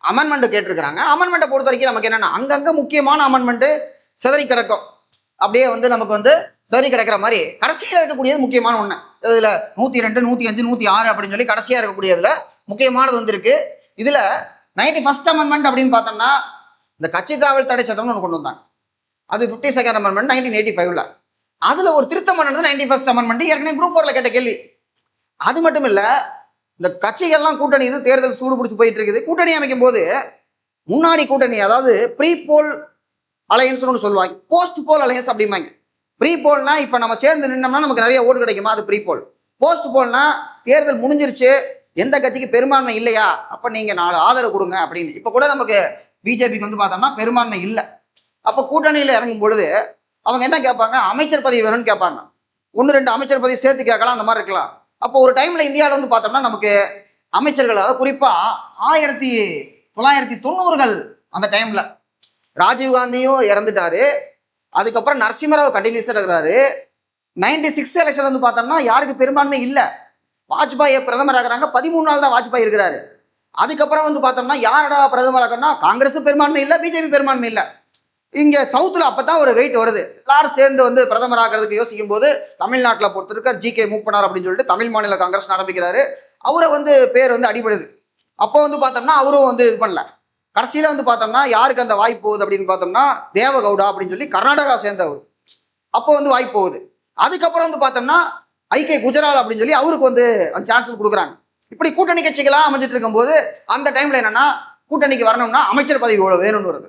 அமெண்ட்மெண்ட் கேட்டிருக்கிறாங்க. அமெண்ட்மெண்ட்டை பொறுத்த வரைக்கும் நமக்கு என்னன்னா அங்கங்க முக்கியமான அமெண்ட்மெண்ட் சிதறி கிடக்கும். அப்படியே வந்து நமக்கு வந்து சரி கிடைக்கிற மாதிரி கடைசியில் இருக்கக்கூடியது முக்கியமான ஒன்று. இதுல 102, 105, 106 அப்படின்னு சொல்லி கடைசியா இருக்கக்கூடியதுல முக்கியமானது வந்து இருக்கு. இதுல 91st அமெண்ட்மெண்ட் அப்படின்னு பார்த்தோம்னா இந்த கட்சி தாவல் தடை சட்டம்னு ஒன்று கொண்டு வந்தாங்க. அது 52nd அமெண்ட்மெண்ட் 1985ல. அதுல ஒரு திருத்தம் பண்ணது 91st அமெண்ட்மெண்ட். ஏற்கனவே குரூப் 4ல கேட்ட கேள்வி. அது மட்டும் இல்ல, இந்த கட்சிகள்லாம் கூட்டணி இது தேர்தல் சூடு பிடிச்சி போயிட்டு இருக்குது. கூட்டணி அமைக்கும் போது முன்னாடி கூட்டணி, அதாவது ப்ரீ போல் அலையன்ஸ் ஒன்று சொல்லுவாங்க, போஸ்ட் போல் அலையன்ஸ் அப்படிம்பாங்க. ப்ரீ போல்னா இப்போ நம்ம சேர்ந்து நின்னோம்னா நமக்கு நிறைய ஓட்டு கிடைக்குமா, அது ப்ரீ போல். போஸ்ட் போல்னா தேர்தல் முடிஞ்சிருச்சு, எந்த கட்சிக்கு பெரும்பான்மை இல்லையா, அப்போ நீங்க 4 ஆதரவு கொடுங்க அப்படின்னு. இப்போ கூட நமக்கு பிஜேபிக்கு வந்து பார்த்தோம்னா பெரும்பான்மை இல்லை. அப்போ கூட்டணியில் இறங்கும் பொழுது அவங்க என்ன கேட்பாங்க, அமைச்சர் பதவி வேணும்னு கேட்பாங்க. 1-2 அமைச்சர் பதவி சேர்த்து கேட்கலாம், அந்த மாதிரி இருக்கலாம். அப்போ ஒரு டைம்ல இந்தியாவில் வந்து பார்த்தோம்னா நமக்கு அமைச்சர்கள், அதாவது குறிப்பா 1990கள் அந்த டைம்ல ராஜீவ்காந்தியும் இறந்துட்டாரு. அதுக்கப்புறம் நரசிம்மராவ் கண்டினியூஸா இருக்கிறாரு. 96 எலெக்ஷன் வந்து பார்த்தோம்னா யாருக்கு பெரும்பான்மை இல்லை. வாஜ்பாய் பிரதமர் ஆகிறாங்க, 13 நாள் தான் வாஜ்பாய் இருக்கிறாரு. அதுக்கப்புறம் வந்து பார்த்தோம்னா யாரடா பிரதமர் ஆகணும்னா காங்கிரஸ் பெரும்பான்மை இல்லை, பிஜேபி பெரும்பான்மை இல்லை. இங்க சவுத்துல அப்பதான் ஒரு வெயிட் வருது. எல்லாரும் சேர்ந்து வந்து பிரதமர் ஆகிறதுக்கு யோசிக்கும் போது தமிழ்நாட்டில் பொறுத்திருக்க ஜி.கே. மூப்பனார் அப்படின்னு சொல்லிட்டு தமிழ் மாநில காங்கிரஸ் ஆரம்பிக்கிறாரு. அவரை வந்து பேர் வந்து அடிபடுது. அப்போ வந்து பார்த்தோம்னா அவரும் வந்து இது பண்ணல. கடைசியில வந்து பார்த்தோம்னா யாருக்கு அந்த வாய்ப்பு போகுது அப்படின்னு பார்த்தோம்னா தேவகவுடா அப்படின்னு சொல்லி கர்நாடகா சேர்ந்தவர், அப்போ வந்து வாய்ப்பு போகுது. அதுக்கப்புறம் வந்து பார்த்தோம்னா ஐ.கே. குஜரால் அப்படின்னு சொல்லி அவருக்கு வந்து அந்த சான்ஸ் கொடுக்குறாங்க. இப்படி கூட்டணி கட்சிகளா அமைஞ்சிட்டு இருக்கும்போது அந்த டைம்ல என்னன்னா கூட்டணிக்கு வரணும்னா அமைச்சர் பதவி வேணும்னு வருது.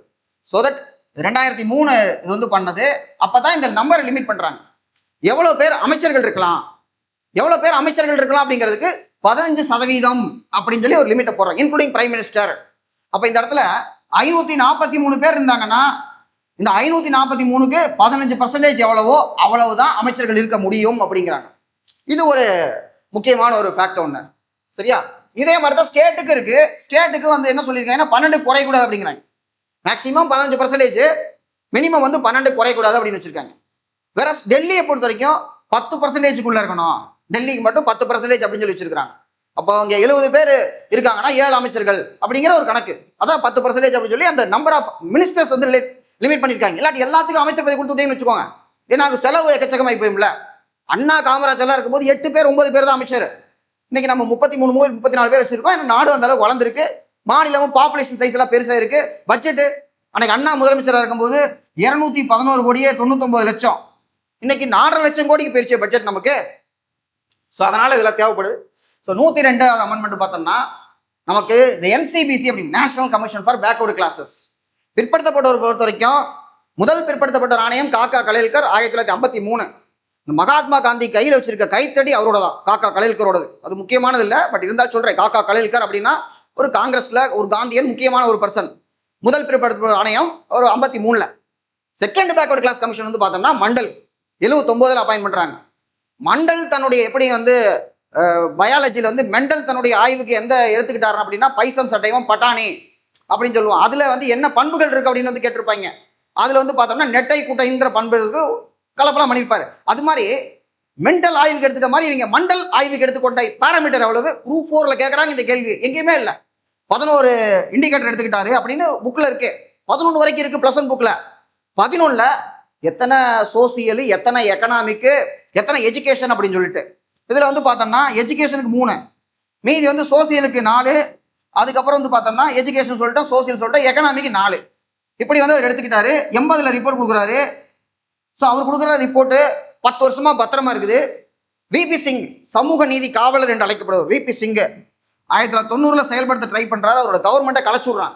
ஸோ தட் 2003 இது வந்து பண்ணது. அப்பதான் இந்த நம்பரை லிமிட் பண்றாங்க. எவ்வளவு பேர் அமைச்சர்கள் இருக்கலாம், எவ்வளவு பேர் அமைச்சர்கள் இருக்கலாம் அப்படிங்கிறதுக்கு 15% அப்படின்னு சொல்லி ஒரு லிமிட்டை போடுறாங்க, இன்க்ளூடிங் பிரைம் மினிஸ்டர். அப்ப இந்த இடத்துல 543 பேர் இருந்தாங்கன்னா இந்த 543க்கு 15% எவ்வளவோ அவ்வளவுதான் அமைச்சர்கள் இருக்க முடியும் அப்படிங்கிறாங்க. இது ஒரு முக்கியமான ஒரு ஃபேக்ட் ஒண்ணு. சரியா? இதே மாதிரி தான் ஸ்டேட்டுக்கு இருக்கு. ஸ்டேட்டுக்கு வந்து என்ன சொல்லியிருக்காங்கன்னா 12 குறையக்கூடாது அப்படிங்கிறாங்க. மேக்சிமம் 15%, மினிமம் வந்து 12 குறையக்கூடாது அப்படின்னு வச்சிருக்காங்க. வேற டெல்லியை பொறுத்த வரைக்கும் 10%க்குள்ள இருக்கணும். டெல்லிக்கு மட்டும் 10% அப்படின்னு சொல்லி வச்சிருக்காங்க. அப்போ அவங்க 70 பேர் இருக்காங்கன்னா 7 அமைச்சர்கள் அப்படிங்கிற ஒரு கணக்கு. அதான் 10% அப்படின்னு சொல்லி அந்த நம்பர் ஆஃப் மினிஸ்டர்ஸ் வந்து லிமிட் பண்ணியிருக்காங்க. இல்லாட்டி எல்லாத்துக்கும் அமைச்சர் பதவி கொடுத்துட்டேன்னு வச்சுக்கோங்க, ஏன்னா அது செலவு எக்கச்சக்கமாகி போயும்ல. அண்ணா காமராஜ் எல்லாம் இருக்கும்போது 8 பேர் 9 பேர் தான் அமைச்சர். இன்னைக்கு நம்ம 33 34 பேர் வச்சிருக்கோம். ஏன்னா நாடு அந்த அளவுக்கு வளர்ந்துருக்கு, மாநிலமும் பாப்புலேஷன் சைஸ் எல்லாம் பெருசா இருக்கு. பட்ஜெட் அன்னைக்கு அண்ணா முதலமைச்சராக இருக்கும்போது 211 கோடியே 99 லட்சம், இன்னைக்கு 4.5 லட்சம் கோடிக்கு போயிருச்சு பட்ஜெட் நமக்கு. ஸோ அதனால இதெல்லாம் தேவைப்படுது. ஸோ 102வது அமெண்ட்மெண்ட் பார்த்தோம்னா நமக்கு இந்த NCBC அப்படி national commission for backward classes, பிற்படுத்தப்பட்டோர் பொறுத்த வரைக்கும் முதல் பிற்படுத்தப்பட்டோர் ஆணையம் காக்கா கலேல்கர் 1953. இந்த மகாத்மா காந்தி கையில் வச்சிருக்க கைத்தடி அவரோட தான், காக்கா கலேல்கரோடது. அது முக்கியமானது இல்லை, பட் இருந்தால் சொல்றேன். காக்கா கலேல்கர் அப்படின்னா ஒரு காங்கிரஸ்ல ஒரு காந்தியன், முக்கியமான ஒரு பர்சன். முதல் பிற்படுத்தப்பட்டோர் ஆணையம் ஒரு 53ல. செகண்ட் பேக்வர்டு கிளாஸ் கமிஷன் வந்து பார்த்தோம்னா மண்டல் 79ல் அப்பாயின் பண்றாங்க. மண்டல் தன்னுடைய எப்படி வந்து பயாலஜியில் வந்து மெண்டல் தன்னுடைய ஆய்வுக்கு எந்த எடுத்துக்கிட்டாரு அப்படின்னா பைசம் சட்டையும் பட்டாணி அப்படின்னு சொல்லுவோம். அதுல வந்து என்ன பண்புகள் இருக்கு அப்படின்னு வந்து கேட்டிருப்பாங்க. அதுல வந்து பார்த்தோம்னா நெட்டை குட்டைங்கிற பண்பு இருக்கு, கலப்பெல்லாம் பண்ணியிருப்பாரு. அது மாதிரி மென்டல் ஆய்வுக்கு எடுத்துட்ட மாதிரி இவங்க மண்டல் ஆய்வுக்கு எடுத்துக்கொண்ட பேராமீட்டர் எவ்வளவு? குரூப் 4ல கேட்கறாங்க இந்த கேள்வி. எங்கேயுமே இல்லை. 11 இண்டிகேட்டர் எடுத்துக்கிட்டாரு அப்படின்னு புக்ல இருக்கு. 11 வரைக்கும் இருக்கு பிளஸ் 1 புக்ல. 11ல எத்தனை சோசியல், எத்தனை எக்கனாமிக்கு, எத்தனை எஜுகேஷன் அப்படின்னு சொல்லிட்டு இதுல வந்து பார்த்தோம்னா எஜுகேஷனுக்கு 3, மீதி வந்து சோசியலுக்கு 4, அதுக்கப்புறம் வந்து பார்த்தோம்னா எஜுகேஷன் சொல்லிட்டோம், சோசியல் சொல்லிட்டோம், எக்கனாமிக்கு 4. இப்படி வந்து அவர் எடுத்துக்கிட்டாரு. 80ல் ரிப்போர்ட் கொடுக்குறாரு. ஸோ அவர் கொடுக்குற ரிப்போர்ட்டு 10 வருஷமா பத்திரமா இருக்குது. விபி சிங் சமூக நீதி காவலர் என்று அழைக்கப்படுவார். விபி சிங் 1990ல் செயல்படுத்த ட்ரை பண்றாரு. அவரோட கவர்மெண்ட்டை கலைச்சுடுறான்.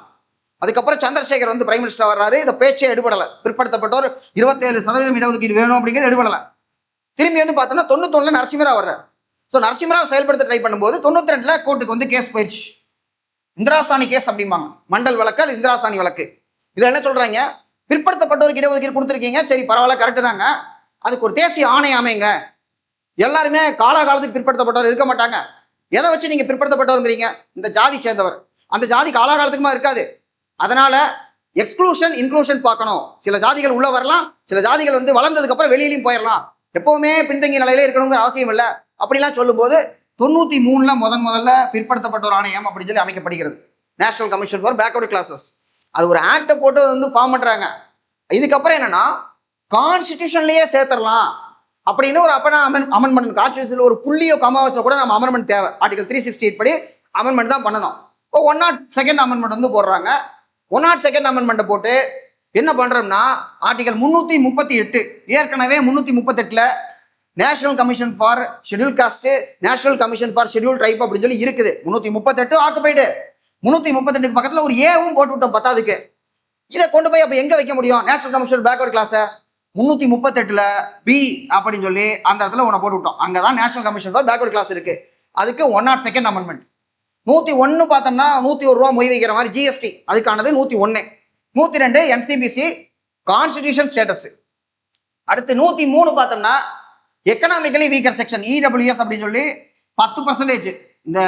அதுக்கப்புறம் சந்திரசேகர் வந்து பிரைம் மினிஸ்டர் வர்றாரு. இதை பேச்சே எடுபடலை. பிற்படுத்தப்பட்டோர் 27% இடஒதுக்கீடு வேணும் அப்படிங்கிறது எடுபடலை. திரும்பி வந்து பார்த்தோம்னா 91ல் நரசிம்மராவ் வர்றார். ஸோ நரசிம்மராவ் செயல்படுத்த ட்ரை பண்ணும்போது 92ல் கோர்ட்டுக்கு வந்து கேஸ் போயிடுச்சு. இந்திராசாணி கேஸ் அப்படிம்பாங்க. மண்டல் வழக்கு, இந்திராசாணி வழக்கு. இதில் என்ன சொல்றாங்க? பிற்படுத்தப்பட்டோருக்கு இடஒதுக்கீடு கொடுத்துருக்கீங்க, சரி பரவாயில்ல, கரெக்டு தாங்க. அதுக்கு ஒரு தேசிய ஆணையம் அமைங்க. எல்லாருமே காலாகாலத்துக்கு பிற்படுத்தப்பட்டவர் இருக்க மாட்டாங்க. எதை வச்சு நீங்க பிற்படுத்தப்பட்டவருங்கிறீங்க? இந்த ஜாதி சேர்ந்தவர், அந்த ஜாதி காலாகாலத்துக்குமா இருக்காது. அதனால எக்ஸ்க்ளூஷன் இன்க்ளூஷன் பார்க்கணும். சில ஜாதிகள் உள்ள வரலாம், சில ஜாதிகள் வந்து வளர்ந்ததுக்கு அப்புறம் வெளியிலையும் போயிடலாம். எப்பவுமே பின்தங்கிய நிலையில இருக்கணுங்கிற அவசியம் இல்லை அப்படிலாம் சொல்லும்போது 93ல் முதல்ல பிற்படுத்தப்பட்டோர் ஆணையம் அப்படின்னு சொல்லி அமைக்கப்படுகிறது, national commission for backward classes. அது ஒரு ஆக்டை போட்டு வந்து ஃபார்ம் பண்றாங்க. இதுக்கப்புறம் என்னன்னா கான்ஸ்டிடியூஷன்லயே சேர்த்துடலாம் அப்படின்னு ஒரு அமெண்ட்மெண்ட். கான்ஸ்டிடியூஷன்ல ஒரு புள்ளியோ கமா வச்சா கூட நம்ம அமெண்ட்மெண்ட் தேவை. ஆர்டிகல் 368 படி அமெண்ட்மெண்ட் தான் பண்ணணும். இப்போ 102nd அமெண்ட்மெண்ட் வந்து போடுறாங்க. 102nd அமெண்ட்மெண்ட்டை போட்டு என்ன பண்றோம்னா ஆர்டிகல் 338, ஏற்கனவே 338ல் national commission for schedule caste, national commission for schedule tribe அப்படின்னு சொல்லி இருக்குது. 338 ஆக்குபைடு. 338க்கு பக்கத்துல ஒரு ஏவும் போட்டு விட்டோம் 10க்கு. இதை கொண்டு போய் அப்ப எங்க வைக்க முடியும்? நேஷனல் கமிஷன் பேக்வர்ட் கிளாஸ 338ல் பி அப்படின்னு சொல்லி அந்த இடத்துல உன்னை போட்டு விட்டோம். அங்கதான் national commission for backward class இருக்கு. அதுக்கு 102nd அமெண்ட்மெண்ட். 101 பார்த்தோம்னா 101 ரூபா மொய் வைக்கிற மாதிரி ஜிஎஸ்டி, அதுக்கானது 101. 102 NCBC constitution status. அடுத்து 103 பார்த்தோம்னா எக்கனாமிக்கலி வீக்கர் செக்ஷன் EWS அப்படின்னு சொல்லி 10%. இந்த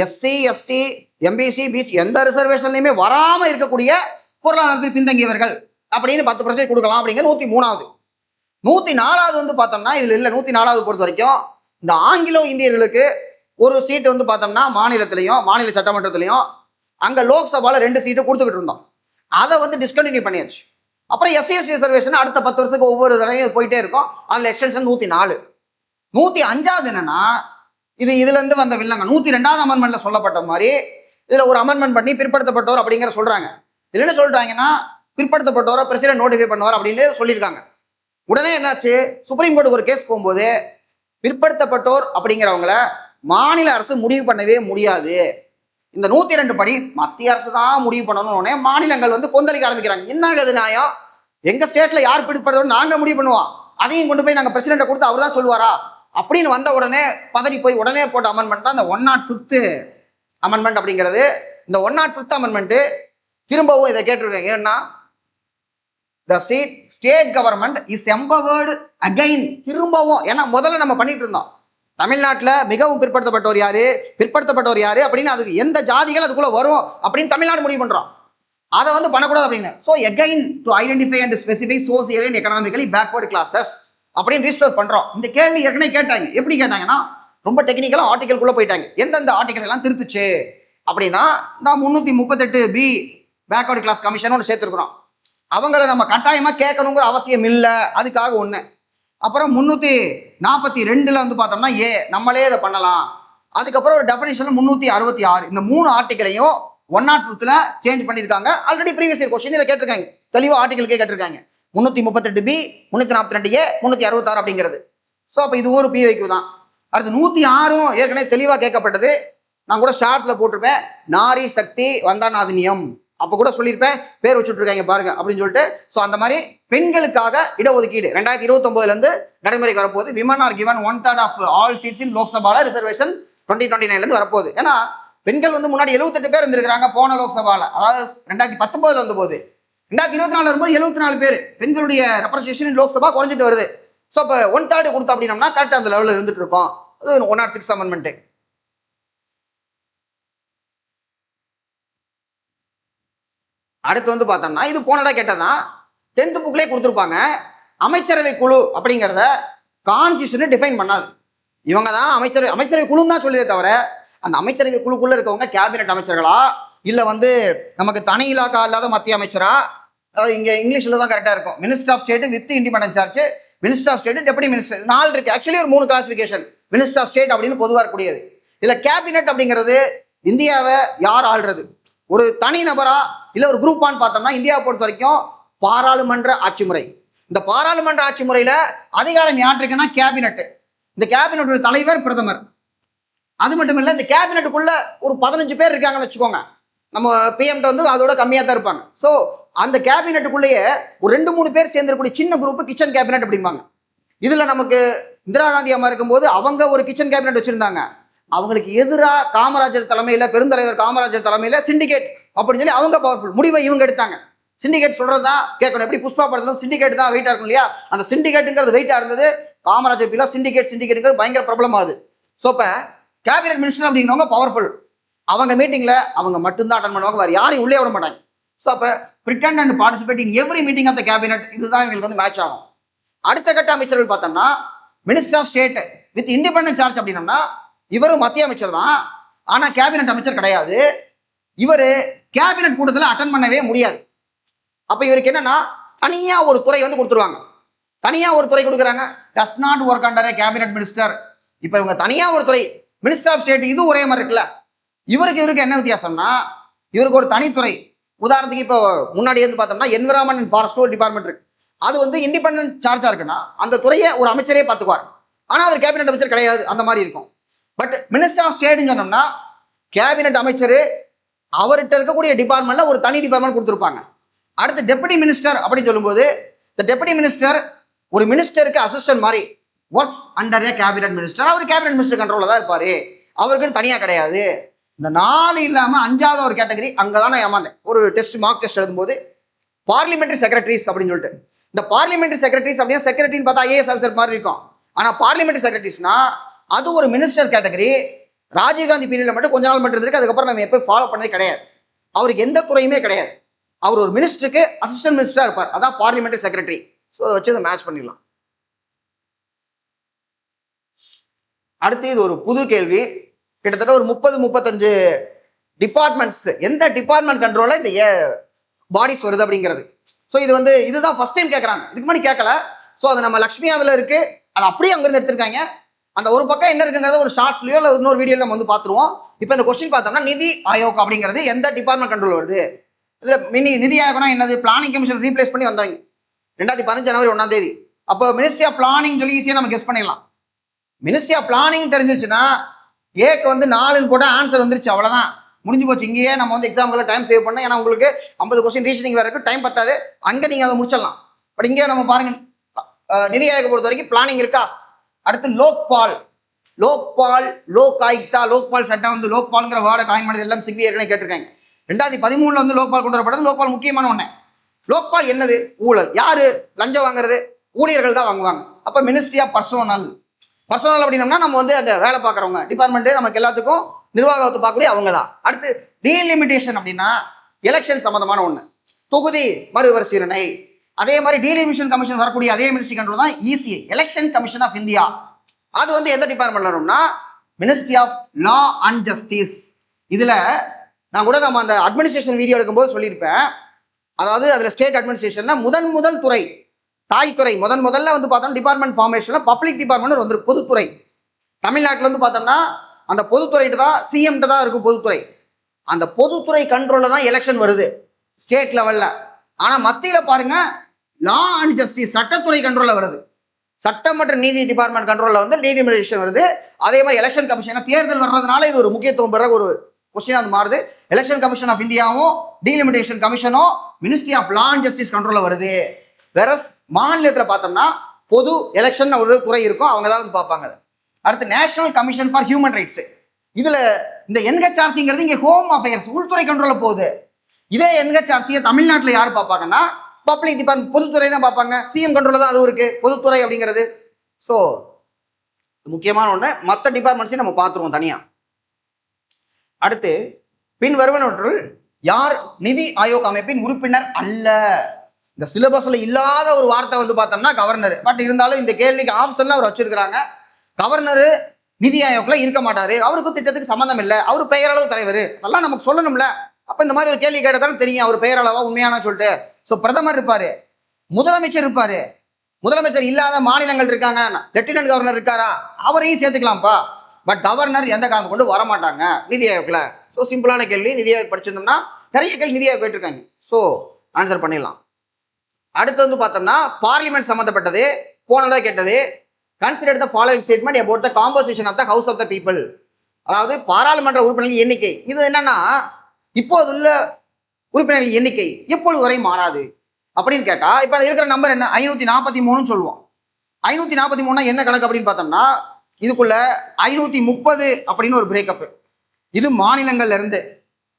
SC ST MBC BC எந்த ரிசர்வேஷன்லையுமே வராம இருக்கக்கூடிய பொருளாதாரத்தில் பின்தங்கியவர்கள் அப்படின்னு 10% கொடுக்கலாம் அப்படிங்கிற 103வது. 104வது வந்து பார்த்தோம்னா இதுல இல்லை. 104வது பொறுத்த வரைக்கும் இந்த ஆங்கிலோ இந்தியர்களுக்கு ஒரு சீட்டு வந்து பார்த்தோம்னா மாநிலத்திலையும் மாநில சட்டமன்றத்திலையும் அங்க லோக்சபால 2 சீட்டு கொடுத்துக்கிட்டு இருந்தோம். அதை வந்து டிஸ்கண்டினியூ பண்ணியாச்சு. அப்புறம் SC ரிசர்வேஷன் அடுத்த 10 வருஷத்துக்கு ஒவ்வொரு தடவையும் போயிட்டே இருக்கும். அதுல எக்ஸ்டென்ஷன் 104. 105வது என்னன்னா இதுல இருந்து வந்த வில்லங்க 102வது அமெண்ட்மெண்ட்ல சொல்லப்பட்ட மாதிரி இதுல ஒரு அமெண்ட்மெண்ட் பண்ணி பிற்படுத்தப்பட்டோர் அப்படிங்கிற சொல்றாங்க. இதுல என்ன சொல்றாங்கன்னா பிற்படுத்தப்பட்டோரை பிரசிடென்ட் நோட்டிஃபை பண்ணுவார் அப்படின்னு சொல்லியிருக்காங்க. உடனே என்னாச்சு, சுப்ரீம் கோர்ட்டுக்கு ஒரு கேஸ் போகும்போது பிற்படுத்தப்பட்டோர் அப்படிங்கிறவங்கள மாநில அரசு முடிவு பண்ணவே முடியாது. இந்த 102 படி மத்திய அரசு தான் முடிவு பண்ணணும்னு மாநிலங்கள் வந்து கொந்தளிக்க ஆரம்பிக்கிறாங்க. என்னங்க அது நியாயம்? எங்க ஸ்டேட்ல யார் பிற்படுத்தணும் நாங்க முடிவு பண்ணுவோம், அதையும் கொண்டு போய் நாங்க பிரசிடென்ட்டை கொடுத்து அவர் தான் சொல்லுவாரா அப்படின்னு வந்த உடனே பதறி போய் உடனே போட்ட அமெண்ட்மெண்ட் தான் இந்த 105th அமெண்ட்மெண்ட் அப்படிங்கிறது. இந்த 105th அமெண்ட்மெண்ட் திரும்பவும் இதை கேட்டிருக்காங்க. ஏன்னா the state government is empowered again. திரும்பவும், ஏன்னா முதல்ல நம்ம பண்ணிட்டு இருந்தோம் தமிழ்நாட்டில் மிகவும் பிற்படுத்தப்பட்டவர் யாரு அப்படின்னு அதுக்கு எந்த ஜாதிகள் அதுக்குள்ள வரும் அப்படின்னு தமிழ்நாடு முடிவு பண்றோம். அதை வந்து பண்ணக்கூடாது அப்படின்னு. So again to identify and specify social and economically backward classes அப்படின்னு ரீஸ்டோர் பண்றோம். இந்த கேள்வி ஏற்கனவே கேட்டாங்க. எப்படி கேட்டாங்கன்னா ரொம்ப டெக்னிக்கலா ஆர்டிகல்குள்ள போயிட்டாங்க. எந்தெந்த ஆர்டிகல் எல்லாம் திருத்துச்சு அப்படின்னா நான் 338B பேக்வர்ட் கிளாஸ் கமிஷன் ஒன்று சேர்த்துருக்குறோம். அவங்கள நம்ம கட்டாயமா கேட்கணுங்கிற அவசியம் இல்லை, அதுக்காக ஒன்று. அப்புறம் 342 வந்து பார்த்தோம்னா நம்மளே இதை பண்ணலாம். அதுக்கப்புறம் ஒரு டெஃபினிஷன்ல 366 இந்த 3 ஆர்டிகளையும் 105th சேஞ்ச் பண்ணியிருக்காங்க. ஆல்ரெடி ப்ரீவியஸ் இயர் கொஸ்டின் இதை கேட்டிருக்காங்க, தெளிவாக ஆர்டிகலுக்கே கேட்டிருக்காங்க. 338B 342A 366 அப்படிங்கிறது. ஸோ அப்போ இது ஒரு PYQ தான். அடுத்து 106 ஏற்கனவே தெளிவாக கேட்கப்பட்டது. நான் கூட ஷார்ட்ஸ்ல போட்டிருப்பேன், நாரி சக்தி வந்தானாதினியம். அப்போ கூட சொல்லியிருப்பேன், பேர் வச்சுட்டு இருக்காங்க பாருங்க அப்படின்னு சொல்லிட்டு. ஸோ அந்த மாதிரி பெண்களுக்காக இடஒதுக்கீடு 2029 நடைமுறைக்கு வரப்போகுது. Women are given 1/3 of all seats in லோக்சபால ரிசர்வேஷன் 2029 வரப்போகுது. ஏன்னா பெண்கள் வந்து முன்னாடி 78 பேர் இருந்திருக்கிறாங்க போன லோக்சபால, அதாவது 2019 வந்தபோது. 2024 வரும்போது 74 பேர் பெண்களுடைய ரெப்ரஸன்டேஷன் லோக்சபா குறைஞ்சிட்டு வருது. ஸோ இப்போ 1/3 கொடுத்தோம் அப்படின்னம்னா கரெக்டாக அந்த லெவலில் இருந்துட்டு இருக்கோம். அது 106 அமெண்ட்மெண்ட். அடுத்து வந்து பார்த்தோம்னா இது போனடா கேட்டதான் 10th புக்லேயே கொடுத்துருப்பாங்க. அமைச்சரவை குழு அப்படிங்கிறத கான்ஸ்டியூஷன் டிஃபைன் பண்ணாது. இவங்க தான் அமைச்சரவை குழுன்னு தான் சொல்லியதே தவிர அந்த அமைச்சரவை குழுக்குள்ள இருக்கவங்க கேபினெட் அமைச்சர்களா இல்லை வந்து நமக்கு தனி இலாக்கா இல்லாத மத்திய அமைச்சரா, இங்கே இங்கிலீஷில் தான் கரெக்டாக இருக்கும். Minister of state with independent charge, minister of state deputy minister 4 இருக்கு. ஆக்சுவலி ஒரு 3 கிளாசிஃபிகேஷன் மினிஸ்டர் ஆஃப் ஸ்டேட் அப்படின்னு பொதுவாக இருக்கக்கூடியது. இதில் கேபினெட் அப்படிங்கிறது இந்தியாவை யார் ஆள்றது, ஒரு தனி நபரா இல்லை ஒரு குரூப்பான்னு பார்த்தோம்னா இந்தியாவை பொறுத்த வரைக்கும் பாராளுமன்ற ஆட்சி முறை. இந்த பாராளுமன்ற ஆட்சி முறையில் அதிகாரம் யாருக்குன்னா கேபினெட். இந்த கேபினெட்டோட தலைவர் பிரதமர். அது மட்டும் இல்லை, இந்த கேபினெட்டுக்குள்ள ஒரு 15 பேர் இருக்காங்கன்னு வச்சுக்கோங்க. நம்ம பிஎம்கிட்ட வந்து அதோட கம்மியாக தான் இருப்பாங்க. ஸோ அந்த கேபினெட்டுக்குள்ளேயே ஒரு 2-3 பேர் சேர்ந்திருக்கக்கூடிய சின்ன குரூப் கிச்சன் கேபினெட் அப்படிம்பாங்க. இதில் நமக்கு இந்திரா காந்தி அம்மா இருக்கும்போது அவங்க ஒரு கிச்சன் கேபினெட் வச்சிருந்தாங்க. அவங்களுக்கு எதிராக காமராஜர் தலைமையில், பெருந்தலைவர் காமராஜர் தலைமையில் சிண்டிகேட் அப்படின்னு சொல்லி அவங்க பவர்ஃபுல் முடிவை இவங்க எடுத்தாங்க. சிண்டிகேட் சொல்றது தான் கேட்கணும். எப்படி புஷ்பா படத்துல சிண்டிகேட் தான் வெயிட்டா இருக்கும் இல்லையா, அந்த சிண்டிகேட்டுங்கிறது வெயிட்டா இருந்தது. காமராஜர் பீலா சிண்டிகேட்டுங்கிறது பயங்கர பிரபலமாகுது. ஸோ இப்போ கேபினெட் மினிஸ்டர் அப்படிங்கிறவங்க பவர்ஃபுல். அவங்க மீட்டிங்ல அவங்க மட்டும்தான் அட்டன் பண்ணுவாங்க, வேறு யாரையும் உள்ளே விட மாட்டாங்க. ஸோ அப்போ Britain and participate in every meeting of the cabinet, இதுதான் இவங்களுக்கு வந்து மேட்ச் ஆகும். அடுத்த கட்ட அமைச்சர்கள் பார்த்தோம்னா minister of state with independent charge அப்படின்னம்னா இவரும் மத்திய அமைச்சர் தான், ஆனால் கேபினெட் அமைச்சர் கிடையாது. இவர் கேபினெட் கூட்டத்தில் அட்டன் பண்ணவே முடியாது. அப்போ இவருக்கு என்னன்னா தனியாக ஒரு துறை வந்து கொடுத்துருவாங்க. தனியாக ஒரு துறை கொடுக்குறாங்க, does not work under A cabinet minister. இப்போ இவங்க தனியாக ஒரு துறை மினிஸ்டர் ஆஃப் ஸ்டேட், இது ஒரே மாதிரி இருக்குல்ல. இவருக்கு என்ன வித்தியாசம்னா இவருக்கு ஒரு தனித்துறை. உதாரணத்துக்கு இப்போ முன்னாடி வந்து பார்த்தோம்னா என்விரான்மெண்ட் அண்ட் ஃபாரஸ்ட் ஒரு டிபார்ட்மெண்ட் இருக்கு. அது வந்து இண்டிபெண்டன்ட் சார்ஜா இருக்குன்னா அந்த துறையை ஒரு அமைச்சரே பார்த்துக்குவார். ஆனால் அவர் கேபினெட் அமைச்சர் கிடையாது, அந்த மாதிரி இருக்கும். பட் மினிஸ்டர் ஆஃப் ஸ்டேட்னு சொன்னோம்னா கேபினெட் அமைச்சர் அவர்கிட்ட இருக்கக்கூடிய டிபார்ட்மெண்ட்ல ஒரு தனி டிபார்ட்மெண்ட் கொடுத்துருப்பாங்க. அடுத்து டெப்யூட்டி மினிஸ்டர் அப்படின்னு சொல்லும்போது இந்த டெப்யூட்டி மினிஸ்டர் ஒரு மினிஸ்டருக்கு அசிஸ்டன்ட் மாதிரி ஒர்க்ஸ் அண்டர் ஏ கேபினெட் மினிஸ்டர். அவர் கேபினெட் மினிஸ்டர் கண்ட்ரோலில் தான் இருப்பாரு, அவருக்குன்னு தனியாக கிடையாது. இந்த 4 இல்லாமல் 5வது ஒரு கேட்டகரி அங்கே தான் நான் ஏமாந்தேன். ஒரு டெஸ்ட் மார்க் டெஸ்ட் எழுதும்போது பார்லிமெண்ட்ரி செக்ரட்டரிஸ் அப்படின்னு சொல்லிட்டு, இந்த பார்லிமெண்ட்ரி செக்ரட்டரிஸ் அப்படின்னா செக்ரட்டரின்னு பார்த்தா ஐஏஎஸ் ஆஃபீஸர் மாதிரி இருக்கும். ஆனால் பார்லிமெண்ட்ரி செக்ரட்டரிஸ்னா அது ஒரு மினிஸ்டர் கேட்டகரி. ராஜீவ்காந்தி பீரியட்ல மட்டும் கொஞ்ச நாள் மட்டும் இருக்கு, அதுக்கப்புறம் நம்ம எப்போ ஃபாலோ பண்ணதே கிடையாது. அவருக்கு எந்த துறையுமே கிடையாது. அவர் ஒரு மினிஸ்டருக்கு அசிஸ்டன்ட் மினிஸ்டரா இருப்பார், அதான் பார்லிமெண்ட்ரி செக்ரட்டரி. ஸோ அதை வச்சு மேட்ச் பண்ணிடலாம். அடுத்து இது ஒரு புது கேள்வி. கிட்டத்தட்ட ஒரு 30-35 டிபார்ட்மெண்ட்ஸ், எந்த டிபார்ட்மெண்ட் கண்ட்ரோல இந்த பாடிஸ் வருது அப்படிங்கிறது. ஸோ இது வந்து இதுதான் ஃபர்ஸ்ட் டைம் கேட்குறாங்க, இதுக்கு முன்னாடி கேட்கல. ஸோ அது நம்ம லக்ஷ்மி அதில் இருக்கு, அது அப்படியே அங்கிருந்து எடுத்திருக்காங்க. அந்த ஒரு பக்கம் என்ன இருக்குங்கிறத ஒரு ஷார்ட்ஸ்லயோ இல்லை இன்னொரு வீடியோல நம்ம வந்து பார்த்துருவோம். இப்போ இந்த கொஸ்டின் பார்த்தோம்னா நிதி ஆயோக் அப்படிங்கிறது எந்த டிபார்ட்மெண்ட் கண்ட்ரோல் வருது. இதில் நிதி ஆயோக்னா என்னது, பிளானிங் கமிஷன் ரீப்ளேஸ் பண்ணி வந்தாங்க 2015 ஜனவரி 1 அப்போ மினிஸ்ட்ரி ஆஃப் பிளானிங் சொல்லி ஈஸியாக நம்ம கெஸ் பண்ணிடலாம். மினிஸ்ட்ரி ஆஃப் பிளானிங் தெரிஞ்சிருச்சுன்னா ஏக்கு வந்து 4ன்னு போட்டால் ஆன்சர் வந்துருச்சு, அவ்வளோதான் முடிஞ்சு போச்சு. இங்கேயே நம்ம வந்து எக்ஸாம்பிள் டைம் சேவ் பண்ண, ஏன்னா உங்களுக்கு 50 கொஸ்டின் ரீசனிங் வேறு இருக்கு, டைம் பத்தாது. அங்கே நீங்கள் அதை முடிச்சிடலாம். பட் இங்கே நம்ம பாருங்க, நிதி ஆயோக பொறுத்த வரைக்கும் பிளானிங் இருக்கா, அடுத்து லோக்பால். லோக்பால், லோக் ஆயுக்தா, லோக்பால் சட்டம் வந்து லோக்பால்ங்கிற வேர்டை காயின் பண்ணது எல்லாம் சிக்வி ஏற்கனவே கேட்டிருக்காங்க. 2013 வந்து லோக்பால் கொண்டு வரப்பட்டது. லோக்பால் முக்கியமான ஒண்ணு. லோக்பால் என்னது? ஊழல். யாரு லஞ்சம் வாங்குறது? ஊழியர்கள் தான் வாங்குவாங்க. அப்ப மினிஸ்ட்ரி ஆஃப் பர்சோனல். பர்சோனல் அப்படின்னம்னா நம்ம வந்து அந்த வேலை பார்க்குறவங்க டிபார்ட்மெண்ட், நமக்கு எல்லாத்துக்கும் நிர்வாகத்தை பார்க்கக்கூடிய அவங்க தான். அடுத்து டீலிமிட்டேஷன் அப்படின்னா எலெக்ஷன் சம்பந்தமான ஒண்ணு. தொகுதி மறுபரிசீலனை. அதே மாதிரி டீலிமிட்டேஷன் கமிஷன் வரக்கூடிய அதே மினிஸ்ட்ரி கண்ட்ரோல் தான் ECI, election commission of India. அது வந்து எந்த டிபார்ட்மெண்ட்ல வரும்னா ministry of law and justice. இதுல நான் கூட நம்ம அந்த அட்மினிஸ்ட்ரேஷன் வீடியோ எடுக்கும்போது சொல்லியிருப்பேன். அதாவது அதுல ஸ்டேட் அட்மினிஸ்ட்ரேஷன்ல முதல் துறை, தாய்த்துறை முதல்ல வந்து பார்த்தோம்னா டிபார்ட்மெண்ட் ஃபார்மேஷன்ல பப்ளிக் டிபார்ட்மெண்ட் வந்து பொதுத்துறை. தமிழ்நாட்டில் வந்து பார்த்தோம்னா அந்த பொதுத்துறைட்டு தான் சிஎம்கிட்ட தான் இருக்கும் பொதுத்துறை. அந்த பொதுத்துறை கண்ட்ரோல்ல தான் எலெக்ஷன் வருது ஸ்டேட் லெவல்ல. ஆனா மத்தியில பாருங்க லா அண்ட் ஜஸ்டிஸ் சட்டத்துறை கண்ட்ரோல்ல வருது. சட்டம் மற்றும் நீதி டிபார்ட்மெண்ட் கண்ட்ரோல்ல வந்து டீலிமிட்டேஷன் வருது. அதே மாதிரி எலெக்ஷன் கமிஷன் தேர்தல் வர்றதுனால இது ஒரு முக்கியத்துவம் பெற ஒரு கொஸ்டின் அது மாறுது. எலெக்ஷன் கமிஷன் ஆஃப் இந்தியாவும் டீலிமிட்டேஷன் கமிஷனும் ministry of law and justice கண்ட்ரோல்ல வருது. வேற மாநிலத்தில் பார்த்தோம்னா பொது எலெக்ஷன் ஒரு துறை இருக்கும், அவங்க தான் வந்து பார்ப்பாங்க. அடுத்து national commission for human rights. இதுல இந்த என்ஹெச்ஆர்சிங்கிறது இங்க ஹோம் அஃபேர்ஸ் உள்துறை கண்ட்ரோல்ல போகுது. இதே என்ஹெச்ஆர்சியை தமிழ்நாட்டில் யார் பார்ப்பாங்கன்னா பப்ளிக் டிபார்ட்மெண்ட் பொதுத்துறை தான் பார்ப்பாங்க. சிஎம் கண்ட்ரோல்ல தான் அது இருக்கு பொதுத்துறை அப்படிங்கிறது. ஸோ முக்கியமான ஒன்று. மற்ற டிபார்ட்மெண்ட்ஸையும் நம்ம பார்த்துருவோம் தனியா. அடுத்து பின் வருவனவற்றுள் யார் நிதி ஆயோக் அமைப்பின் உறுப்பினர் அல்ல? இந்த சிலபஸ்ல இல்லாத ஒரு வார்த்தை வந்து பார்த்தோம்னா கவர்னர். பட் இருந்தாலும் இந்த கேள்விக்கு ஆப்ஷன்ல அவர் வச்சிருக்கிறாங்க. கவர்னர் நிதி ஆயோக்ல இருக்க மாட்டாரு, அவருக்கு திட்டத்துக்கு சம்பந்தம் இல்லை, அவர் பெயரளவு தலைவர், அதெல்லாம் நமக்கு சொல்லணும்ல. அப்ப இந்த மாதிரி ஒரு கேள்வி கேட்டதாலும் தெரியும் அவர் பெயரளவா உண்மையான சொல்லிட்டு. ஸோ பிரதமர் இருப்பாரு, முதலமைச்சர் இருப்பாரு. முதலமைச்சர் இல்லாத மாநிலங்கள் இருக்காங்க, லெப்டினன்ட் கவர்னர் இருக்காரா, அவரையும் சேர்த்துக்கலாம்ப்பா. பட் கவர்னர் எந்த காரணத்தை கொண்டு வரமாட்டாங்க நிதி ஆயோக்ல. ஸோ சிம்பிளான கேள்வி. நிதி ஆயோக் படிச்சிருந்தோம்னா நிறைய கேள்வி நிதி ஆயோக் கேட்டிருக்காங்க. ஸோ ஆன்சர் பண்ணிடலாம். அடுத்து வந்து பார்த்தோம்னா பார்லிமெண்ட் சம்பந்தப்பட்டது போனதா கேட்டது. Consider the following statement about the composition of the house of the people. அதாவது பாராளுமன்ற உறுப்பினர்கள் எண்ணிக்கை. இது என்னன்னா இப்போதுள்ள உறுப்பினர்கள் எண்ணிக்கை எப்பொழுது வரை மாறாது அப்படின்னு கேட்டா, இப்ப இருக்கிற நம்பர் என்ன 543 சொல்லுவோம். 543 என்ன கணக்கு அப்படின்னு பார்த்தோம்னா இதுக்குள்ள 530 அப்படின்னு ஒரு பிரேக்கப். இது மாநிலங்கள்ல இருந்து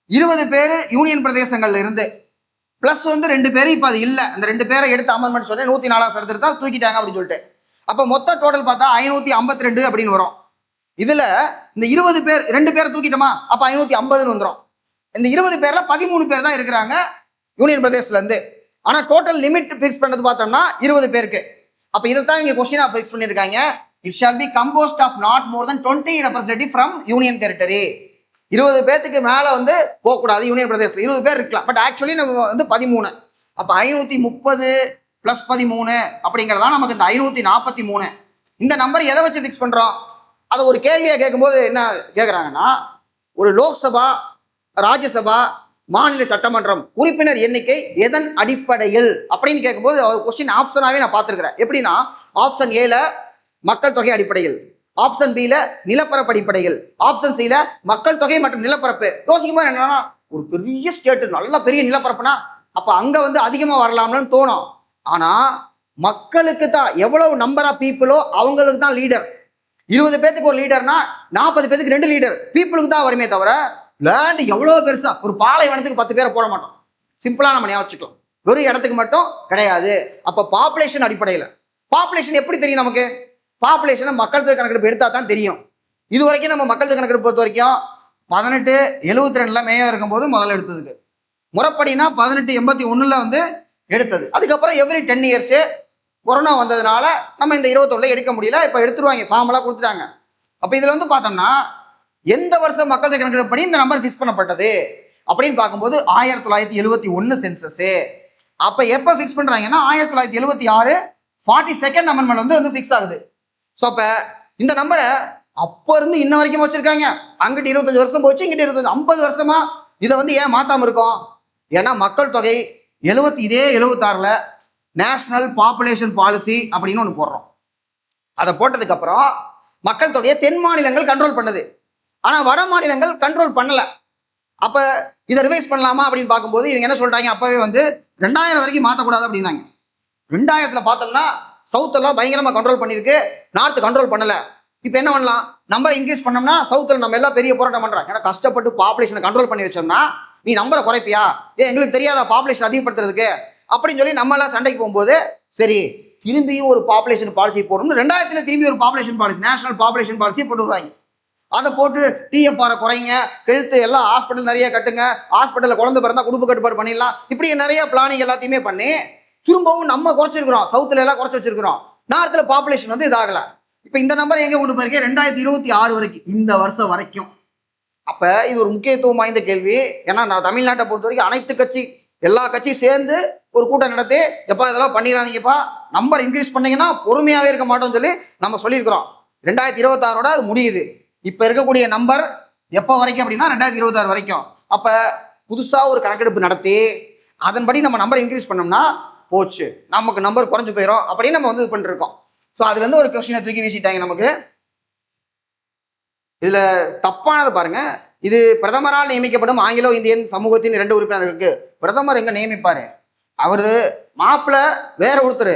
20 பேர் யூனியன் பிரதேசங்கள்ல இருந்து பிளஸ் வந்து 2 பேர் இப்ப அது இல்ல. அந்த 2 பேரை எடுத்து அமெண்ட்மெண்ட் சொல்லி 104 எடுத்துட்டு தான் தூக்கிட்டாங்க அப்படின்னு சொல்லிட்டு. அப்ப மொத்த டோட்டல் பார்த்தா 552 அப்படின்னு வரும். இதுல இந்த 20 பேர் 2 பேரை தூக்கிட்டோமா, அப்ப 550 வந்துடும். இந்த 20 பேர்ல 13 பேர் தான் இருக்கிறாங்க யூனியன் பிரதேசத்துல இருந்து. ஆனா டோட்டல் லிமிட் பிக்ஸ் பண்ணது பார்த்தோம்னா 20 பேருக்கு. அப்ப இதைத்தான் இங்க கொஸ்டினா பிக்ஸ் பண்ணிருக்காங்க. It shall be composed of not more than 20 representative from union territory. 20 பேத்துக்கு மேல வந்து போகக்கூடாது யூனியன் பிரதேசத்துல. 20 பேர் இருக்கலாம், பட் ஆக்சுவலி நம்ம வந்து 13. அப்ப 530 பிளஸ் 13 அப்படிங்கிறதா நமக்கு இந்த 543. இந்த நம்பர் எதை வச்சு பிக்ஸ் பண்றோம்? அதை ஒரு கேள்வியா கேட்கும்போது என்ன கேட்குறாங்கன்னா, ஒரு லோக்சபா, ராஜ்யசபா, மாநில சட்டமன்றம் உறுப்பினர் எண்ணிக்கை எதன் அடிப்படையில் அப்படின்னு கேட்கும்போது கொஸ்டின் ஆப்ஷனாவே நான் பார்த்துருக்கிறேன். எப்படின்னா ஆப்ஷன் ஏல மக்கள் தொகை அடிப்படையில், ஆப்ஷன் பில நிலப்பரப்பு அடிப்படையில், ஆப்ஷன் சில மக்கள் தொகை மற்றும் நிலப்பரப்பு. யோசிக்கும் போது என்னன்னா ஒரு பெரிய ஸ்டேட் நல்ல பெரிய நிலப்பரப்புனா அப்ப அங்க வந்து அதிகமா வரலாம்னு தோணும். ஆனா மக்களுக்கு தான் எவ்வளவு நம்பர் ஆஃப் பீப்புளோ அவங்களுக்கு தான் லீடர். 20 பேத்துக்கு ஒரு லீடர்னா 40 பேத்துக்கு 2 லீடர் பீப்புளுக்கு தான் வருமே தவிர லேண்ட் எவ்வளவு பெருசா ஒரு பாலைவனத்துக்கு 10 பேரை போட மாட்டோம். சிம்பிளா நம்ம ஞாபகம் வச்சுக்கலாம். வெறும் இடத்துக்கு மட்டும் கிடையாது. அப்ப பாப்புலேஷன் அடிப்படையில். பாப்புலேஷன் எப்படி தெரியும் நமக்கு? பாப்புலேஷனை மக்கள் தொகை கணக்கெடுப்பு எடுத்தா தான் தெரியும். இது வரைக்கும் நம்ம மக்கள் தொகை கணக்கெடுப்பு பொறுத்த வரைக்கும் 1872 மேயர் இருக்கும்போது முதல்ல எடுத்ததுக்கு, முறைப்படினா 1881 வந்து எடுத்தது. அதுக்கப்புறம் எவ்ரி 10 இயர்ஸ் கொரோனா வந்ததுனால நம்ம இந்த 21 எடுக்க முடியல. இப்ப எடுத்துருவாங்க, ஃபார்ம் எல்லாம் கொடுத்துட்டாங்க. அப்ப இதுல வந்து பார்த்தோம்னா எந்த வருஷம் மக்கள் தொகை கணக்கெடுப்படி இந்த நம்பர் பிக்ஸ் பண்ணப்பட்டது அப்படின்னு பார்க்கும்போது 1971 சென்சஸ். அப்ப எப்ப பிக்ஸ் பண்றாங்கன்னா 1976 42nd அமெண்ட்மெண்ட் வந்து பிக்ஸ் ஆகுது. ஸோ அப்ப இந்த நம்பரை அப்ப இருந்து இன்ன வரைக்கும் வச்சிருக்காங்க. அங்கிட்டு 25 வருஷம் போச்சு, இங்கிட்ட 50 வருஷமா இதை வந்து ஏன் மாத்தாம இருக்கோம்? ஏன்னா மக்கள் தொகை 76ல நேஷனல் பாப்புலேஷன் பாலிசி அப்படின்னு ஒன்று போடுறோம். அதை போட்டதுக்கு அப்புறம் மக்கள் தொகையை தென் மாநிலங்கள் கண்ட்ரோல் பண்ணுது, ஆனா வட மாநிலங்கள் கண்ட்ரோல் பண்ணல. அப்ப இதை ரிவைஸ் பண்ணலாமா அப்படின்னு பார்க்கும்போது இவங்க என்ன சொல்றாங்க, அப்பவே வந்து 2000 வரைக்கும் மாற்றக்கூடாது அப்படின்னாங்க. 2000ல பார்த்தோம்னா சவுத் எல்லாம் பயங்கரமா கண்ட்ரோல் பண்ணிருக்கு, நார்த் கண்ட்ரோல் பண்ணல. இப்போ என்ன பண்ணலாம், நம்பரை இன்க்ரீஸ் பண்ணோம்னா சவுத்தில் நம்ம எல்லாம் பெரிய போராட்டம் பண்றோம். ஏன்னா கஷ்டப்பட்டு பாப்புலேஷனை கண்ட்ரோல் பண்ணி வச்சோம்னா நீ நம்பரை குறைப்பியா, எங்களுக்கு தெரியாதா பாப்புலேஷன் அதிகப்படுத்துறதுக்கு அப்படின்னு சொல்லி நம்ம எல்லாம் சண்டைக்கு போகும்போது, சரி திரும்பியும் ஒரு பாப்புலேஷன் பாலிசி போடணும். 2000 திரும்பி ஒரு population policy, national population policy போட்டு வருவாங்க. அதை போட்டு டிஎஃப்ஆரை குறைங்க, ஹெல்த் எல்லாம் ஹாஸ்பிட்டல் நிறைய கட்டுங்க, ஹாஸ்பிட்டலில் குழந்தை பிறந்தா குடும்ப கட்டுப்பாடு பண்ணிடலாம், இப்படி நிறைய பிளானிங் எல்லாத்தையுமே பண்ணி திரும்பவும் நம்ம குறைச்சிருக்கிறோம். சவுத்துல எல்லாம் குறைச்சி வச்சிருக்கிறோம், நார்த்தில் பாப்புலேஷன் வந்து இதாகல. இப்போ இந்த நம்பர் எங்க கொண்டு போயிருக்கேன், 2026 வரைக்கும், இந்த வருஷம் வரைக்கும். அப்ப இது ஒரு முக்கியத்துவம் வாய்ந்த கேள்வி. ஏன்னா நான் தமிழ்நாட்டை பொறுத்த வரைக்கும் அனைத்து கட்சி எல்லா கட்சியும் சேர்ந்து ஒரு கூட்டம் நடத்தி, எப்பா இதெல்லாம் பண்ணிடாதீங்கப்பா, நம்பர் இன்க்ரீஸ் பண்ணீங்கன்னா பொறுமையாவே இருக்க மாட்டோம்னு சொல்லி நம்ம சொல்லியிருக்கிறோம். 2026 அது முடியுது. இப்ப இருக்கக்கூடிய நம்பர் எப்போ வரைக்கும் அப்படின்னா 2026 வரைக்கும். அப்ப புதுசா ஒரு கணக்கெடுப்பு நடத்தி அதன்படி நம்ம நம்பர் இன்க்ரீஸ் பண்ணோம்னா போச்சு, நமக்கு நம்பர் குறைஞ்சு போயிடும் அப்படின்னு நம்ம வந்து இது பண்ணிருக்கோம். ஸோ அதுல இருந்து ஒரு கொஸ்டினை தூக்கி வீசிட்டாங்க நமக்கு. இதுல தப்பானது பாருங்க, இது பிரதமரால் நியமிக்கப்படும் ஆங்கிலோ இந்தியன் சமூகத்தின் 2 உறுப்பினர்களுக்கு பிரதமர் எங்க நியமிப்பாரு, அவரு மாப்பிள்ள வேற ஒருத்தர்,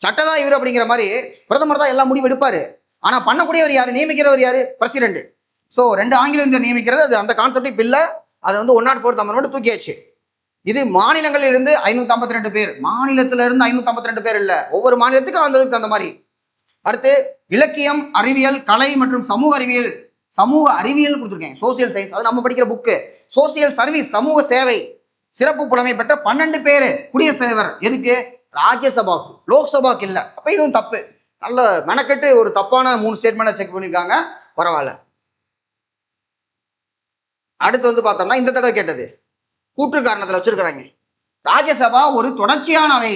சட்டதான் இவர் அப்படிங்கிற மாதிரி பிரதமர் தான் எல்லா முடிவு எடுப்பாரு. ஆனா பண்ணக்கூடியவர் யாரு, நியமிக்கிறவர் யாரு, பிரசிடென்ட். ஸோ 2 ஆங்கிலோ இந்தியன் நியமிக்கிறது, அது அந்த கான்செப்ட் இப்ப இல்ல, அது வந்து 104th அமெண்ட்மெண்ட் தூக்கியாச்சு. இது மாநிலங்களில் இருந்து 552 பேர், மாநிலத்தில இருந்து 552 பேர் இல்ல, ஒவ்வொரு மாநிலத்துக்கும் வந்ததுக்கு அந்த மாதிரி. அடுத்து இலக்கியம், அறிவியல், கலை மற்றும் சமூக அறிவியல் கொடுத்துருக்கேன், சோசியல் சயின்ஸ், அது நம்ம படிக்கிற புக்கு. சோசியல் சர்வீஸ், சமூக சேவை, சிறப்பு புலமை பெற்ற 12 பேர் குடியரசுத் தலைவர். எதுக்கு, ராஜ்யசபாக்கு, லோக்சபாக்கு இல்ல. அப்ப இதுவும் தப்பு. நல்ல மெனக்கெட்டு ஒரு தப்பான 3 ஸ்டேட்மெண்ட் செக் பண்ணிருக்காங்க, பரவாயில்ல. அடுத்து வந்து பார்த்தோம்னா இந்த தடவை கேட்டது கூற்று காரணத்துல வச்சிருக்கிறாங்க. ராஜ்யசபா ஒரு தொடர்ச்சியான அவை.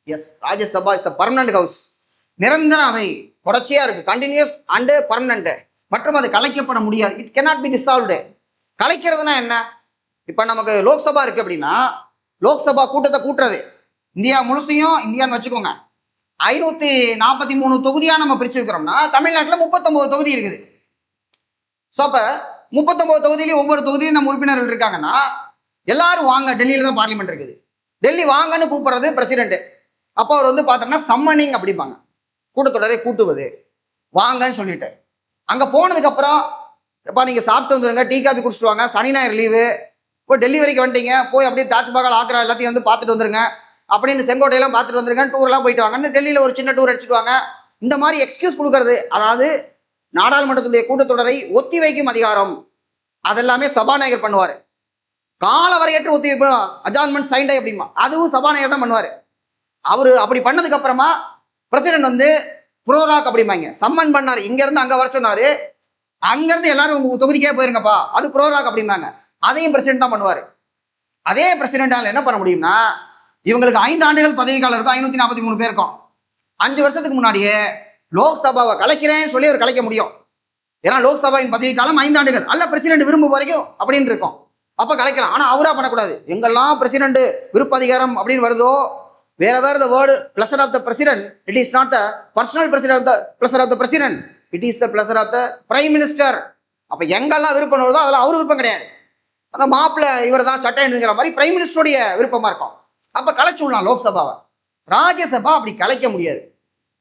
Yes, Rajya Sabha is a permanent house, நிரந்தர அவை, தொடர்ச்சியா இருக்கு, கண்டினியூஸ் அண்ட் பர்மனன்ட், மற்றும் அது கலைக்கப்பட முடியாது, இட் cannot be dissolved. கலைக்கிறதுனா என்ன, இப்ப நமக்கு லோக்சபா இருக்கு அப்படின்னா லோக்சபா கூட்டத்தை கூட்டுறது, இந்தியா முழுசையும் இந்தியான்னு வச்சுக்கோங்க, 543 தொகுதியா நம்ம பிரிச்சிருக்கிறோம்னா தமிழ்நாட்டில் 39 தொகுதி இருக்குது. ஸோ அப்ப 39 தொகுதியிலையும் ஒவ்வொரு தொகுதியிலும் நம்ம உறுப்பினர்கள் இருக்காங்கன்னா எல்லாரும் வாங்க, டெல்லியில தான் பார்லிமெண்ட் இருக்குது, டெல்லி வாங்கன்னு கூப்பிடுறது பிரசிடென்ட். அப்போ அவர் வந்து பார்த்தோம்னா சம்மனிங் அப்படிப்பாங்க, கூட்டத்தொடரை கூட்டுவது, வாங்கன்னு சொல்லிட்டு. அங்க போனதுக்கு அப்புறம் எப்பா நீங்க சாப்பிட்டு வந்துருங்க, டீ காபி குடிச்சிட்டு வாங்க, சனி ஞாயிறு லீவு, இப்போ டெல்லி வரைக்கும் வந்துட்டீங்க, போய் அப்படியே தாஜ்மஹால், ஆக்ரா எல்லாத்தையும் வந்து பார்த்துட்டு வந்துருங்க, அப்படின்னு செங்கோட்டையெல்லாம் பார்த்துட்டு வந்துருங்க, டூர்லாம் போயிட்டு வாங்கன்னு டெல்லியில ஒரு சின்ன டூர் அடிச்சுட்டு வாங்க. இந்த மாதிரி எக்ஸ்கியூஸ் கொடுக்கறது, அதாவது நாடாளுமன்றத்துடைய கூட்டத்தொடரை ஒத்தி வைக்கும் அதிகாரம் அதெல்லாமே சபாநாயகர் பண்ணுவார். கால வரையற்ற ஒத்தி வைப்பு, அஜான்மெண்ட் சைன்டை அப்படிமா, அதுவும் சபாநாயகர் தான் பண்ணுவார். அவரு அப்படி பண்ணதுக்கு அப்புறமா பிரசிடென்ட் வந்து புரோராக் அப்படிம்பாங்க, சம்மன் பண்ணாரு, இங்க இருந்து அங்க வர சொன்னாரு, அங்க இருந்து எல்லாரும் உங்க தொகுதிக்கே போயிருங்கப்பா, அது புரோராக் அப்படிம்பாங்க, அதையும் பிரசிடென்ட் தான் பண்ணுவாரு. அதே பிரசிடென்டால என்ன பண்ண முடியும்னா, இவங்களுக்கு 5 ஆண்டுகள் பதவி காலம் இருக்கும், 543 பேர் இருக்கும். 5 வருஷத்துக்கு முன்னாடியே லோக்சபாவை கலைக்கிறேன்னு சொல்லி அவர் கலைக்க முடியும். ஏன்னா லோக்சபாவின் பதவி காலம் 5 ஆண்டுகள், அல்ல பிரசிடென்ட் விரும்பும் வரைக்கும் அப்படின்னு இருக்கும், அப்ப கலைக்கலாம். ஆனா அவரா பண்ணக்கூடாது. எங்கெல்லாம் பிரசிடென்ட் விருப்ப அதிகாரம் அப்படின்னு வருதோ, wherever the word pleasure of the president, it is not the personal pleasure of the president, it is the pleasure of the prime minister. அப்ப எங்கெல்லாம் விருப்பம் வருதோ அதெல்லாம் அவரு விருப்பம் கிடையாது, அந்த மாப்பிள்ள இவர் தான் சட்டம் மாதிரி பிரைம் மினிஸ்டருடைய விருப்பமா இருக்கும். அப்ப கலைச்சு விடலாம் லோக்சபாவை. ராஜ்யசபா அப்படி கலைக்க முடியாது.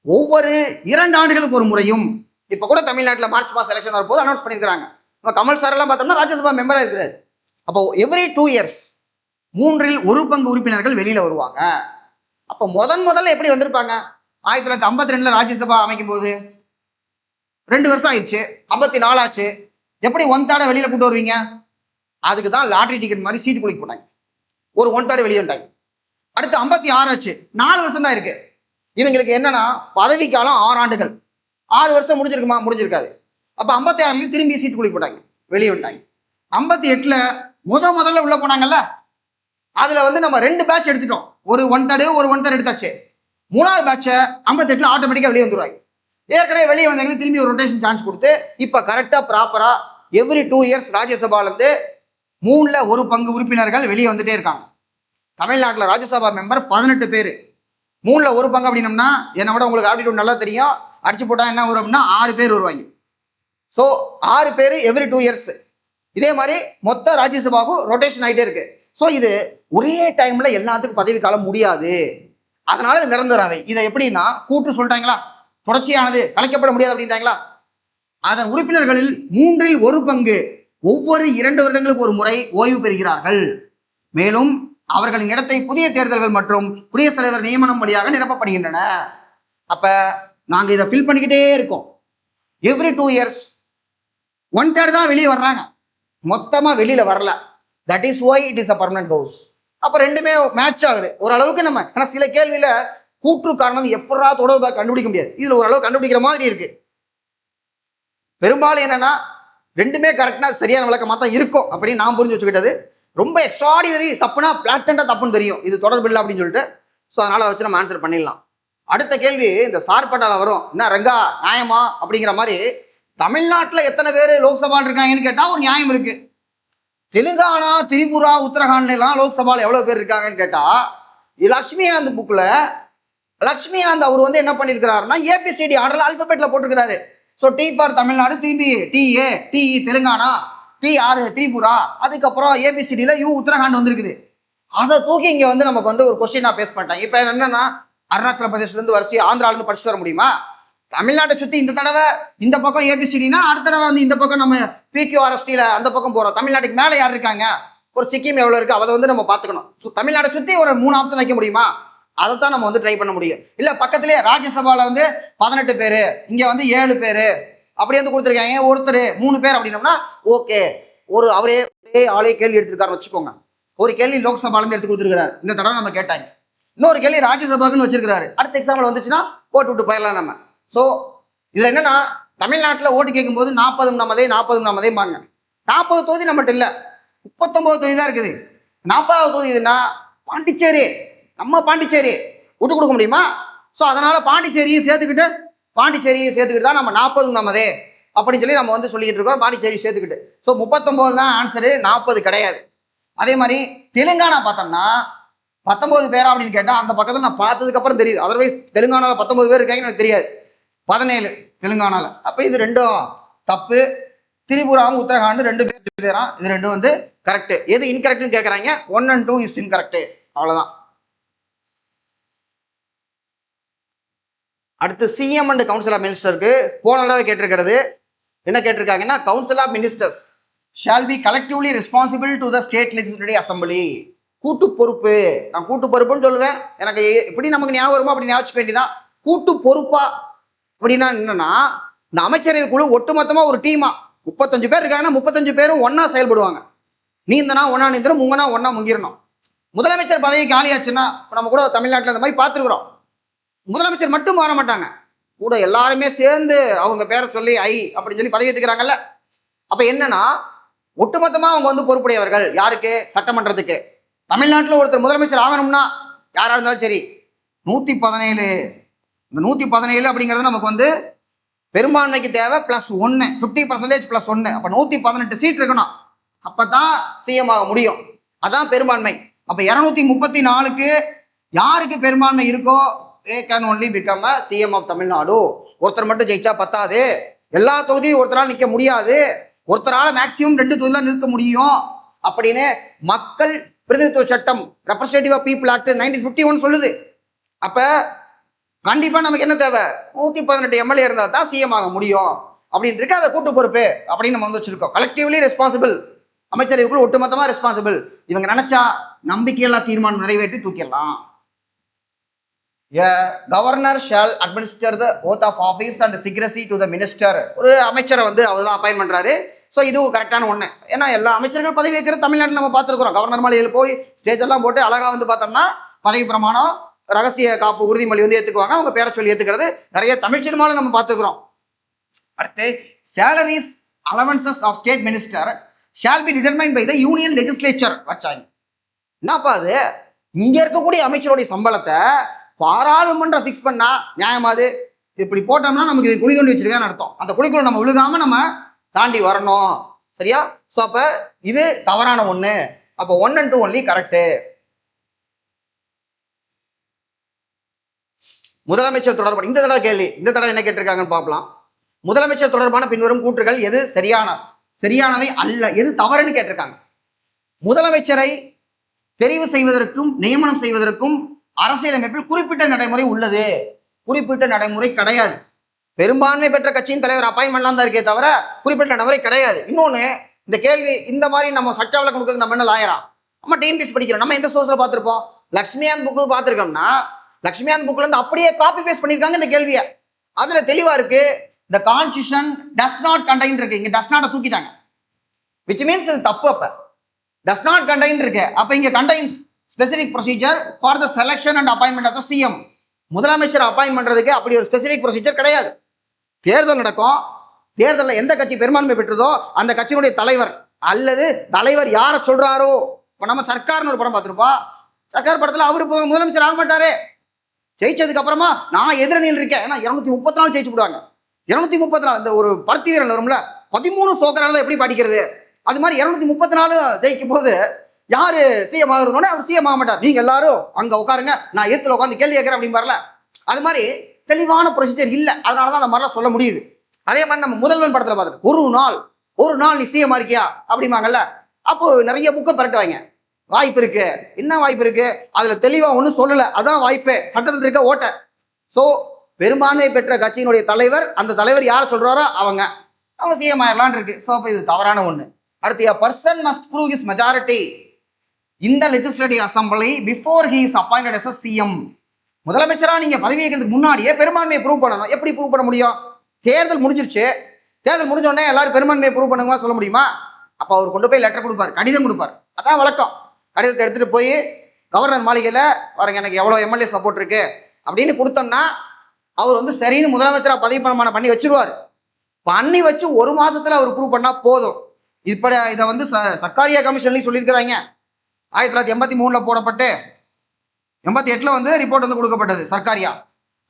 ஒவ்வொரு 2 ஆண்டுகளுக்கு ஒரு முறையும், இப்ப கூட தமிழ்நாட்டில் மார்ச் மாசம் எலெக்ஷன் வரும்போது அனௌன்ஸ் பண்ணியிருக்காங்க. கமல் சார் எல்லாம் பார்த்தோம்னா ராஜ்யசபா மெம்பரா இருக்கிறாரு. அப்போ எவ்ரி 2 இயர்ஸ் 3 1 பங்கு உறுப்பினர்கள் வெளியில வருவாங்க. அப்ப முதல்ல எப்படி வந்திருப்பாங்க, 1952 ராஜ்யசபா அமைக்கும் போது 2 வருஷம் ஆயிடுச்சு, 54 ஆச்சு, எப்படி 1/3 வெளியில கூட்டு வருவீங்க? அதுக்கு தான் லாட்டரி டிக்கெட் மாதிரி சீட்டு குளிக்க போட்டாங்க, ஒரு 1/3 வெளியே வந்துட்டாங்க. அடுத்து 56 ஆச்சு, 4 வருஷம் தான் இருக்கு. இவங்களுக்கு என்னன்னா பதவி காலம் 6 ஆண்டுகள், 6 வருஷம் முடிஞ்சிருக்குமா, முடிஞ்சிருக்காது. அப்ப 56 திரும்பி சீட்டு குளிக்க போட்டாங்க, வெளியே வந்துட்டாங்க. 58 முதல்ல உள்ள போனாங்கல்ல, அதுல வந்து நம்ம 2 பேட்ச் எடுத்துட்டோம், ஒரு 1/3 ஒரு 1/3 எடுத்தாச்சு. 3வது பேட்சை 58 ஆட்டோமேட்டிக்கா வெளியே வந்துருவாங்க. ஏற்கனவே வெளியே வந்தவங்களுக்கு திரும்பி ஒரு ரொட்டேஷன் சான்ஸ் கொடுத்து இப்ப கரெக்டா ப்ராப்பரா எவ்ரி 2 இயர்ஸ் ராஜ்யசபால இருந்து 3 1 பங்கு உறுப்பினர்கள் வெளியே வந்துட்டே இருக்காங்க. தமிழ்நாட்டில் ராஜ்யசபா மெம்பர் 18 பேர், 3 1 பங்கு அப்படின்னம்னா என்னை விட உங்களுக்கு ஆப்டிடியூட் நல்லா தெரியும், அடிச்சு போட்டா என்ன வரும் அப்படின்னா 6 பேர் வருவாங்க. ஸோ 6 பேர் எவ்ரி 2 இயர்ஸ். இதே மாதிரி மொத்த ராஜ்யசபாவுக்கும் ரொட்டேஷன் ஆகிட்டே இருக்கு. ஸோ இது ஒரே டைம்ல எல்லாத்துக்கும் பதவி காலம் முடியாது. அதனால இது நிரந்தர அவை. இதை எப்படின்னா கூற்று சொல்லிட்டாங்களா, தொடர்ச்சியானது கலைக்கப்பட முடியாது அப்படின்ட்டாங்களா, அதன் உறுப்பினர்களில் 1/3 ஒவ்வொரு 2 வருடங்களுக்கு ஒரு முறை ஓய்வு பெறுகிறார்கள். மேலும் அவர்களின் இடத்தை புதிய தேர்தல்கள் மற்றும் குடியரசுத் தலைவர் நியமனம் வழியாக நிரப்பப்படுகின்றன. அப்ப நாங்க இதை ஃபில் பண்ணிக்கிட்டே இருக்கோம். எவ்ரி 2 years 1/3 தான் வெளியே வர்றாங்க, மொத்தமா வெளியில வரல. That is why it is a permanent house. அப்ப ரெண்டுமே மேட்ச் ஆகுது ஓரளவுக்கு. நம்ம ஆனா சில கேள்வியில கூற்று காரணம் எப்படா தொடர்பாக கண்டுபிடிக்க முடியாது, இதுல ஓரளவு கண்டுபிடிக்கிற மாதிரி இருக்கு. பெரும்பாலும் என்னன்னா ரெண்டுமே கரெக்டா சரியான விளக்கமா தான் இருக்கும் அப்படின்னு நான் புரிஞ்சு வச்சுக்கிட்டது. ரொம்ப எக்ஸ்ட்ராடினரி தப்புனா பிளாட்டண்டா தப்புன்னு தெரியும், இது தொடர்பு இல்லை அப்படின்னு சொல்லிட்டு. ஸோ அதனால வச்சு நம்ம ஆன்சர் பண்ணிடலாம். அடுத்த கேள்வி இந்த சார்பட்டால வரும். என்ன ரங்கா நியாயமா அப்படிங்கிற மாதிரி, தமிழ்நாட்டில் எத்தனை பேர் லோக்சபால் இருக்காங்கன்னு கேட்டா ஒரு நியாயம் இருக்கு. தெலுங்கானா, திரிபுரா, உத்தரகாண்ட்ல எல்லாம் லோக்சபால் எவ்வளவு பேர் இருக்காங்கன்னு கேட்டா, லக்ஷ்மிகாந்த் புக்ல லக்ஷ்மிகாந்த் அவர் வந்து என்ன பண்ணிருக்கிறாருன்னா ஏபிசிடி ஆர்டர்ல ஆல்பபெட்ல போட்டிருக்கிறாரு. ஸோ டி ஃபார் தமிழ்நாடு, திரும்பி TA, TE Telangana, TR Tripura, அதுக்கப்புறம் ஏபிசிடியில் யூ உத்தரகாண்ட் வந்துருக்குது. அதை தூக்கி இங்கே வந்து நமக்கு வந்து ஒரு கொஸ்டின் நான் பேஸ் பண்ணிட்டேன். இப்போ என்னன்னா அருணாச்சல பிரதேசத்துலேருந்து வரைச்சி ஆந்திராவிலேருந்து படிச்சுட்டு வர முடியுமா? தமிழ்நாட்டை சுற்றி இந்த தடவை இந்த பக்கம் ஏபிசிடினா அடுத்த தடவை வந்து இந்த பக்கம் நம்ம பிக்யூஆர்எஸ்டியில் அந்த பக்கம் போகிறோம். தமிழ்நாட்டுக்கு மேலே யார் இருக்காங்க, ஒரு சிக்கிம் எவ்வளோ இருக்குது, அதை வந்து நம்ம பார்த்துக்கணும். தமிழ்நாட்டை சுற்றி ஒரு 3 ஆப்ஷன் வைக்க முடியுமா? அதைத்தான் நம்ம வந்து ட்ரை பண்ண முடியும். இல்லை பக்கத்திலே ராஜ்யசபாவில் வந்து 18 பேர், இங்கே வந்து 7 பேர் அப்படி வந்து கொடுத்துருக்காங்க, ஒருத்தர் 3 பேர் அப்படின்னோம்னா ஓகே. ஒரு அவரே ஆளே கேள்வி எடுத்திருக்காருன்னு வச்சுக்கோங்க. ஒரு கேள்வி லோக்சபாலேருந்து எடுத்து கொடுத்துருக்காரு, இந்த தடவை நம்ம கேட்டாங்க. இன்னொரு கேள்வி ராஜ்யசபாக்குன்னு வச்சிருக்காரு, அடுத்த எக்ஸாம்பிள் வந்துச்சுன்னா போட்டு விட்டு போயிடலாம் நம்ம. ஸோ இதில் என்னன்னா தமிழ்நாட்டில் ஓட்டு கேட்கும்போது 40 நம்மதே 40 நம்மதேம்பாங்க. 40 தொகுதி நம்மகிட்ட இல்லை, 39 தொகுதி தான் இருக்குது. 40வது தொகுதி இதுன்னா பாண்டிச்சேரி, நம்ம பாண்டிச்சேரி விட்டு கொடுக்க முடியுமா? ஸோ அதனால பாண்டிச்சேரியும் சேர்த்துக்கிட்டு தான் நம்ம 40 நம்மதே அப்படின்னு சொல்லி நம்ம வந்து சொல்லிக்கிட்டு இருக்கோம். பாண்டிச்சேரி சேர்த்துக்கிட்டு. ஸோ 39 தான் ஆன்சரு, 40 கிடையாது. அதே மாதிரி தெலுங்கானா பார்த்தோம்னா 19 பேரா அப்படின்னு கேட்டால் அந்த பக்கத்தில் நான் பார்த்ததுக்கு அப்புறம் தெரியுது. அதர்வைஸ் தெலுங்கானாவில் 19 பேர் இருக்காங்கன்னு எனக்கு தெரியாது. 17 தெலுங்கானாவில். அப்போ இது ரெண்டும் தப்பு. திரிபுராவும் உத்தரகாண்ட் 2 பேரா, இது ரெண்டும் வந்து கரெக்ட். எது இன்கரெக்ட்னு கேட்குறாங்க, 1 and 2 இஸ் இன்கரெக்ட். அவ்வளோதான். அடுத்து சிஎம் அண்ட் கவுன்சில் ஆஃப் மினிஸ்டருக்கு போன தடவை கேட்டிருக்கிறது என்ன கேட்டிருக்காங்கன்னா, council of ministers shall be collectively responsible to the state legislative assembly. கூட்டு பொறுப்பு, நான் கூட்டு பொறுப்புன்னு சொல்லுவேன். எனக்கு எப்படி நமக்கு ஞாபகம் வருமோ அப்படி ஞாபகம் வேண்டிதான். கூட்டு பொறுப்பா அப்படின்னா என்னன்னா, இந்த அமைச்சரவை குழு ஒட்டுமொத்தமா ஒரு டீமா 35 பேர் இருக்காங்கன்னா 35 பேரும் ஒன்னா செயல்படுவாங்க. நீந்தனா ஒன்னா நீந்திரம், முங்கனா ஒன்னா முங்கிடணும். முதலமைச்சர் பதவி காலியாச்சுன்னா நம்ம கூட தமிழ்நாட்டில் இந்த மாதிரி பார்த்துருக்குறோம். முதலமைச்சர் மட்டும் மாற மாட்டாங்க, கூட எல்லாருமே சேர்ந்து அவங்க பேரை சொல்லி அப்படின்னு சொல்லி பதவி ஏற்றுக்கிறாங்கல்ல. அப்ப என்னன்னா ஒட்டுமொத்தமா அவங்க வந்து பொறுப்புடையவர்கள். யாருக்கு? சட்டமன்றத்துக்கு. தமிழ்நாட்டில் ஒருத்தர் முதலமைச்சர் ஆகணும்னா யாரா இருந்தாலும் சரி 117, இந்த 117 அப்படிங்கிறது நமக்கு வந்து பெரும்பான்மைக்கு தேவை +1, 50% +1. அப்ப 118 சீட் இருக்கணும், அப்பதான் சிஎம் ஆக முடியும். அதான் பெரும்பான்மை. அப்ப 234க்கு யாருக்கு பெரும்பான்மை இருக்கோ they can only become a CM of Tamil Nadu. ஒருத்தர் மட்டும் ஜெயிச்சா பத்தாது, எல்லா தொகுதியும் ஒருத்தரால் நிற்க முடியாது, ஒருத்தரால் மேக்சிமம் 2 தொகுதியில் நிற்க முடியும் அப்படின்னு மக்கள் பிரதிநிதித்துவ சட்டம் ரெப்ரஸன்டேட்டிவ் ஆஃப் பீப்புள் ஆக்ட் 1951 சொல்லுது. அப்ப கண்டிப்பா நமக்கு என்ன தேவை, 118 எம்எல்ஏ இருந்தா தான் சிஎம் ஆக முடியும் அப்படின்னு இருக்கு. அதை கூட்டு பொறுப்பு அப்படின்னு நம்ம வந்து வச்சிருக்கோம். கலெக்டிவ்லி ரெஸ்பான்சிபிள், அமைச்சரவைக்குள் ஒட்டுமொத்தமா ரெஸ்பான்சிபிள். இவங்க நினைச்சா நம்பிக்கையில்லா தீர்மானம் நிறைவேற்றி தூக்கிடலாம். A governor shall administer the oath of office and secrecy to the minister. ஒரு அமைச்சரை வந்து அவர் தான் அப்பாயின் பண்றாரு. ஸோ இதுவும் கரெக்டான ஒன்று. ஏன்னா எல்லா அமைச்சர்கள் பதவி வைக்கிற தமிழ்நாட்டில் நம்ம பார்த்துருக்குறோம். கவர்னர் மாளிகையில் போய் ஸ்டேஜ் எல்லாம் போட்டு அழகா வந்து பார்த்தோம்னா பதவி பிரமாணம், ரகசிய காப்பு உறுதிமொழி வந்து ஏற்றுக்குவாங்க. அவங்க பேரை சொல்லி ஏற்றுக்கிறது நிறைய தமிழ் சினிமாவில் நம்ம பார்த்துருக்குறோம். அடுத்து salaries allowances of state minister shall be determined by the union legislature. வச்சாங்க என்னப்பா அது, இங்க இருக்கக்கூடிய அமைச்சருடைய சம்பளத்தை பாராளுமன்றம் ஃபிக்ஸ் பண்ணா நியாயமாது? இப்படி போட்டோம்னா நமக்கு குழி தோண்டி வச்சிருக்கான்னு அர்த்தம். அந்த குழிக்குள்ள நம்ம விழுகாம நம்ம தாண்டி வரணும், சரியா? ஸோ அப்ப இது தவறான ஒண்ணு. அப்போ 1 and 2 ஒன்லி கரெக்ட். முதலமைச்சர் தொடர்பான இந்த தடவை கேள்வி, இந்த தடவை என்ன கேட்டிருக்காங்கன்னு பார்க்கலாம். முதலமைச்சர் தொடர்பான பின்வரும் கூற்றுகள் எது சரியானவை அல்ல, எது தவறுன்னு கேட்டிருக்காங்க. முதலமைச்சரை தெரிவு செய்வதற்கும் நியமனம் செய்வதற்கும் அரசியலமைப்பில் குறிப்பிட்ட நடைமுறை உள்ளது, குறிப்பிட்ட நடைமுறை கிடையாது. பெரும்பான்மை பெற்ற கட்சியின் தலைவர் அப்பாயின்மெண்ட்லாம் தான் இருக்கே தவிர குறிப்பிட்ட நடைமுறை கிடையாது. இன்னொன்று, இந்த கேள்வி இந்த மாதிரி நம்ம சட்ட விளக்கம் கொடுக்குறது நம்ம என்ன லாயரா? நம்ம டிஎன்பிஎஸ் படிக்கிறோம். நம்ம எந்த சோர்ஸ்ல பார்த்துருப்போம்? லக்ஷ்மியான் புக்கு பார்த்துருக்கோம்னா லக்ஷ்மியான் புக்ல இருந்து அப்படியே காப்பி பேஸ்ட் பண்ணியிருக்காங்க இந்த கேள்வியை. அதுல தெளிவா இருக்கு, the constitution does not contain இருக்கு. இங்க டஸ் நாட்டை தூக்கிட்டாங்க, விச் மீன்ஸ் இது தப்பு. அப்ப டஸ் நாட் கண்டைன் இருக்கு, அப்ப இங்க contains specific procedure for the selection and appointment of the CM. முதலமைச்சர் அப்பாயின்ட் பண்றதுக்கு அப்படி ஒரு ஸ்பெசிபிக் ப்ரொசீஜர் கிடையாது. தேர்தல் நடக்கும், தேர்தலில் எந்த கட்சி பெரும்பான்மை பெற்றதோ அந்த கட்சியினுடைய தலைவர் அல்லது தலைவர் யாரை சொல்றாரோ, இப்போ நம்ம சர்க்கார்னு ஒரு படம் பார்த்துருப்போம். சர்க்கார் படத்தில் அவரு முதலமைச்சர் ஆக மாட்டாரு. ஜெயிச்சதுக்கு அப்புறமா நான் எதிரணியில் இருக்கேன், ஏன்னா 234 ஜெயிச்சு விடுவாங்க. 234 இந்த ஒரு பருத்தி வீரன் வரும்ல, 13 சோக்கரால எப்படி படிக்கிறது, அது மாதிரி 234 ஜெயிக்கும் போது யாரு சிஎம் ஆகுறதோட அவர் சிஎம் ஆக மாட்டார். நீங்க எல்லாரும் அங்க உட்காருங்க, நான் எதிர்த்துல உட்காந்து கேள்வி கேட்கிறேன் அப்படின்னு வரல. அது மாதிரி தெளிவான ப்ரொசீஜர் இல்லை, அதனாலதான் அந்த மாதிரிலாம் சொல்ல முடியுது. அதே மாதிரி நம்ம முதல்வன் படத்துல பார்த்துட்டு ஒரு நாள் நீ சிஎம் இருக்கியா அப்படிமாங்கல்ல, அப்போ நிறைய புக்கை பரட்டுவாங்க. வாய்ப்பு இருக்கு, என்ன வாய்ப்பு இருக்கு, அதுல தெளிவா ஒன்றும் சொல்லல, அதான் வாய்ப்பே, சட்டத்தில் இருக்க ஓட்ட. ஸோ பெரும்பான்மை பெற்ற கட்சியினுடைய தலைவர், அந்த தலைவர் யார் சொல்றாரோ அவங்க சிஎம் ஆயிரலான் இருக்கு. ஸோ அப்போ இது தவறான ஒண்ணு. அடுத்து, a person must prove his majority in the legislative assembly before he is appointed as a CM. முதலமைச்சரா நீங்க பதவி ஏற்கிறதுக்கு முன்னாடியே பெரும்பான்மையை ப்ரூவ் பண்ணணும். எப்படி ப்ரூவ் பண்ண முடியும்? தேர்தல் முடிஞ்சிருச்சு, தேர்தல் முடிஞ்ச உடனே எல்லாரும் பெரும்பான்மையை ப்ரூவ் பண்ணுங்க சொல்ல முடியுமா? அப்போ அவர் கொண்டு போய் லெட்டர் கொடுப்பார், கடிதம் கொடுப்பார். அதான் வழக்கம். கடிதத்தை எடுத்துட்டு போய் கவர்னர் மாளிகையில் பாருங்க எனக்கு எவ்வளோ எம்எல்ஏ சப்போர்ட் இருக்கு அப்படின்னு கொடுத்தோம்னா அவர் வந்து சரின்னு முதலமைச்சரா பதவி பிரமாணம் பண்ணி வச்சிருவார். பண்ணி வச்சு ஒரு மாசத்துல அவர் ப்ரூவ் பண்ணா போதும். இப்படி இதை வந்து சர்க்காரியா கமிஷன்லையும் சொல்லியிருக்கிறாங்க. 1983 போடப்பட்டு 88 வந்து ரிப்போர்ட் வந்து கொடுக்கப்பட்டது சர்க்காரியா.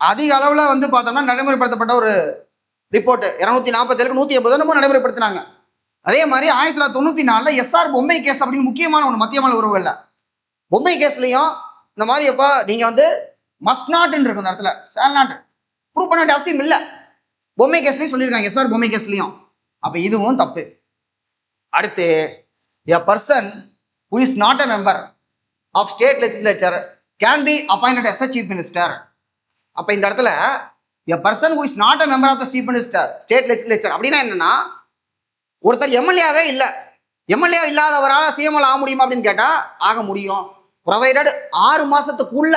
அதிக அளவில் வந்து பார்த்தோம்னா நடைமுறைப்படுத்தப்பட்ட ஒரு ரிப்போர்ட் 247 180 நம்ம நடைமுறைப்படுத்தினாங்க. அதே மாதிரி 1994 எஸ்ஆர் பொம்மை கேஸ் அப்படின்னு முக்கியமான ஒன்று, மத்திய மாநில உறவுகள்ல பொம்மை கேஸ்லையும் இந்த மாதிரி எப்போ நீங்க வந்து மஸ்ட் நாட்னு இருக்கும், இந்த இடத்துல ஷால் நாட் ப்ரூவ் பண்ண வேண்டிய அவசியம் இல்லை. பொம்மை கேஸ்லையும் சொல்லியிருக்காங்க, எஸ்ஆர் பொம்மை கேஸ்லையும். அப்ப இதுவும் தப்பு. அடுத்து, a person who is not a member of state legislature can be appointed as a chief minister. அப்ப இந்த இடத்துல a person who is not a member of the chief minister state legislature அப்படின்னா என்னன்னா, ஒருத்தர் எம்எல்ஏவே இல்லை, எம்எல்ஏ இல்லாதவரால் சிஎம்எல் ஆக முடியுமா அப்படின்னு கேட்டா ஆக முடியும். ப்ரொவைடட் 6 மாசத்துக்குள்ள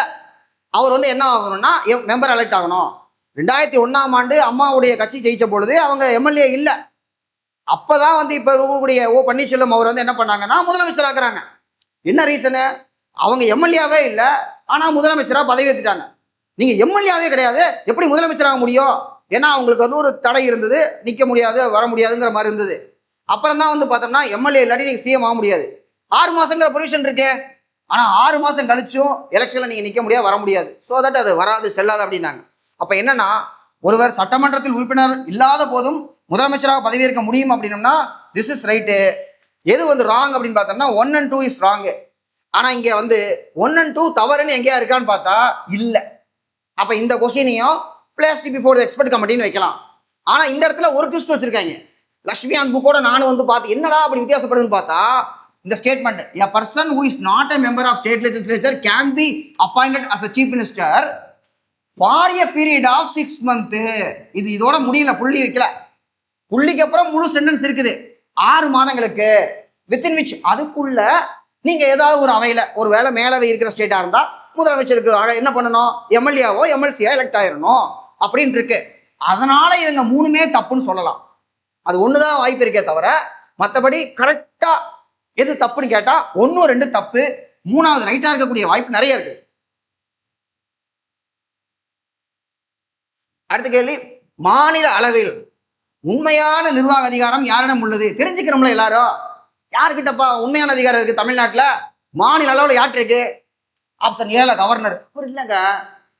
அவர் வந்து என்ன ஆகணும்னா மெம்பர் எலெக்ட் ஆகணும். 2001 அம்மாவுடைய கட்சி ஜெயிச்ச பொழுது அவங்க எம்எல்ஏ இல்லை. அப்பதான் வந்து இப்ப இருக்கக்கூடிய பன்னீர்செல்வம் அவர் வந்து என்ன பண்ணாங்கன்னா முதலமைச்சர் ஆக்குறாங்க. என்ன ரீசனு? அவங்க எம்எல்ஏவே இல்லை, ஆனா முதலமைச்சரா பதவி ஏற்றுட்டாங்க. நீங்க எம்எல்ஏவே கிடையாது, எப்படி முதலமைச்சராக முடியும்? ஏன்னா அவங்களுக்கு வந்து ஒரு தடை இருந்தது, நிக்க முடியாது, வர முடியாதுங்கிற மாதிரி இருந்தது. அப்புறம் தான் வந்து பார்த்தோம்னா எம்எல்ஏ இல்லாட்டி நீங்க சிஎம் ஆக முடியாது. 6 மாசங்கிற ப்ரொவிஷன் இருக்கு, ஆனா 6 மாசம் கழிச்சும் எலெக்ஷன்ல நீங்க நிக்க முடியாது, வர முடியாது. ஸோ தட் அது வராது, செல்லாது அப்படின்னாங்க. அப்ப என்னன்னா, ஒருவர் சட்டமன்றத்தில் உறுப்பினர் இல்லாத போதும் முதலமைச்சராக பதவியேற்க முடியும் அப்படின்னம்னா திஸ் இஸ் ரைட்டு. எது வந்து ராங் அப்படின்னு பார்த்தோம்னா 1 and 2 இஸ் ராங். ஆனா இங்க வந்து 1 and 2 தவறுன்னு எங்கேயா இருக்கான்னு பார்த்தா இல்லை. அப்ப இந்த கொஸ்டினையும் பிளேஸ்ட் பிஃபோர் தி எக்ஸ்பர்ட் கமிட்டின்னு வைக்கலாம். ஆனா இந்த இடத்துல ஒரு ட்விஸ்ட் வச்சிருக்காங்க. லக்ஷ்மியான் புக்கோட நானும் வந்து பார்த்து என்னடா அப்படி வித்தியாசப்படுதுன்னு பார்த்தா இந்த statement, a person who is not a member of state legislature can be appointed as a chief minister for a period of 6 months. இது இதோட முடியல, புள்ளி வைக்கல. புள்ளிக்கு அப்புறம் முழு சென்டென்ஸ் இருக்குது. 6 மாதங்களுக்கு வித்தின் விச், அதுக்குள்ள நீங்க ஏதாவது ஒரு அவையில ஒரு வேலை மேலவை இருக்கிற ஸ்டேட்டா இருந்தா முதலமைச்சருக்கு என்ன பண்ணணும், எம்எல்ஏவோ எம்எல்சியா எலெக்ட் ஆயிடணும் அப்படின்னு இருக்கு. அதனால இவங்க 3மே தப்புன்னு சொல்லலாம். அது ஒண்ணுதான் வாய்ப்பு இருக்கே தவிர மற்றபடி கரெக்டா எது தப்புன்னு கேட்டா 1 2 தப்பு, 3வது ரைட்டா இருக்கக்கூடிய வாய்ப்பு நிறைய இருக்கு. அடுத்த கேள்வி, மாநில அளவில் உண்மையான நிர்வாக அதிகாரம் யாரிடம் உள்ளது? தெரிஞ்சுக்கிறோம்ல எல்லாரும், யாருக்கிட்டப்பா உண்மையான அதிகாரம் இருக்கு தமிழ்நாட்டில்? மாநில அளவில் யார்கிட்ட இருக்கு? ஆப்ஷன் ஏல கவர்னர். அவர் இல்லைங்க,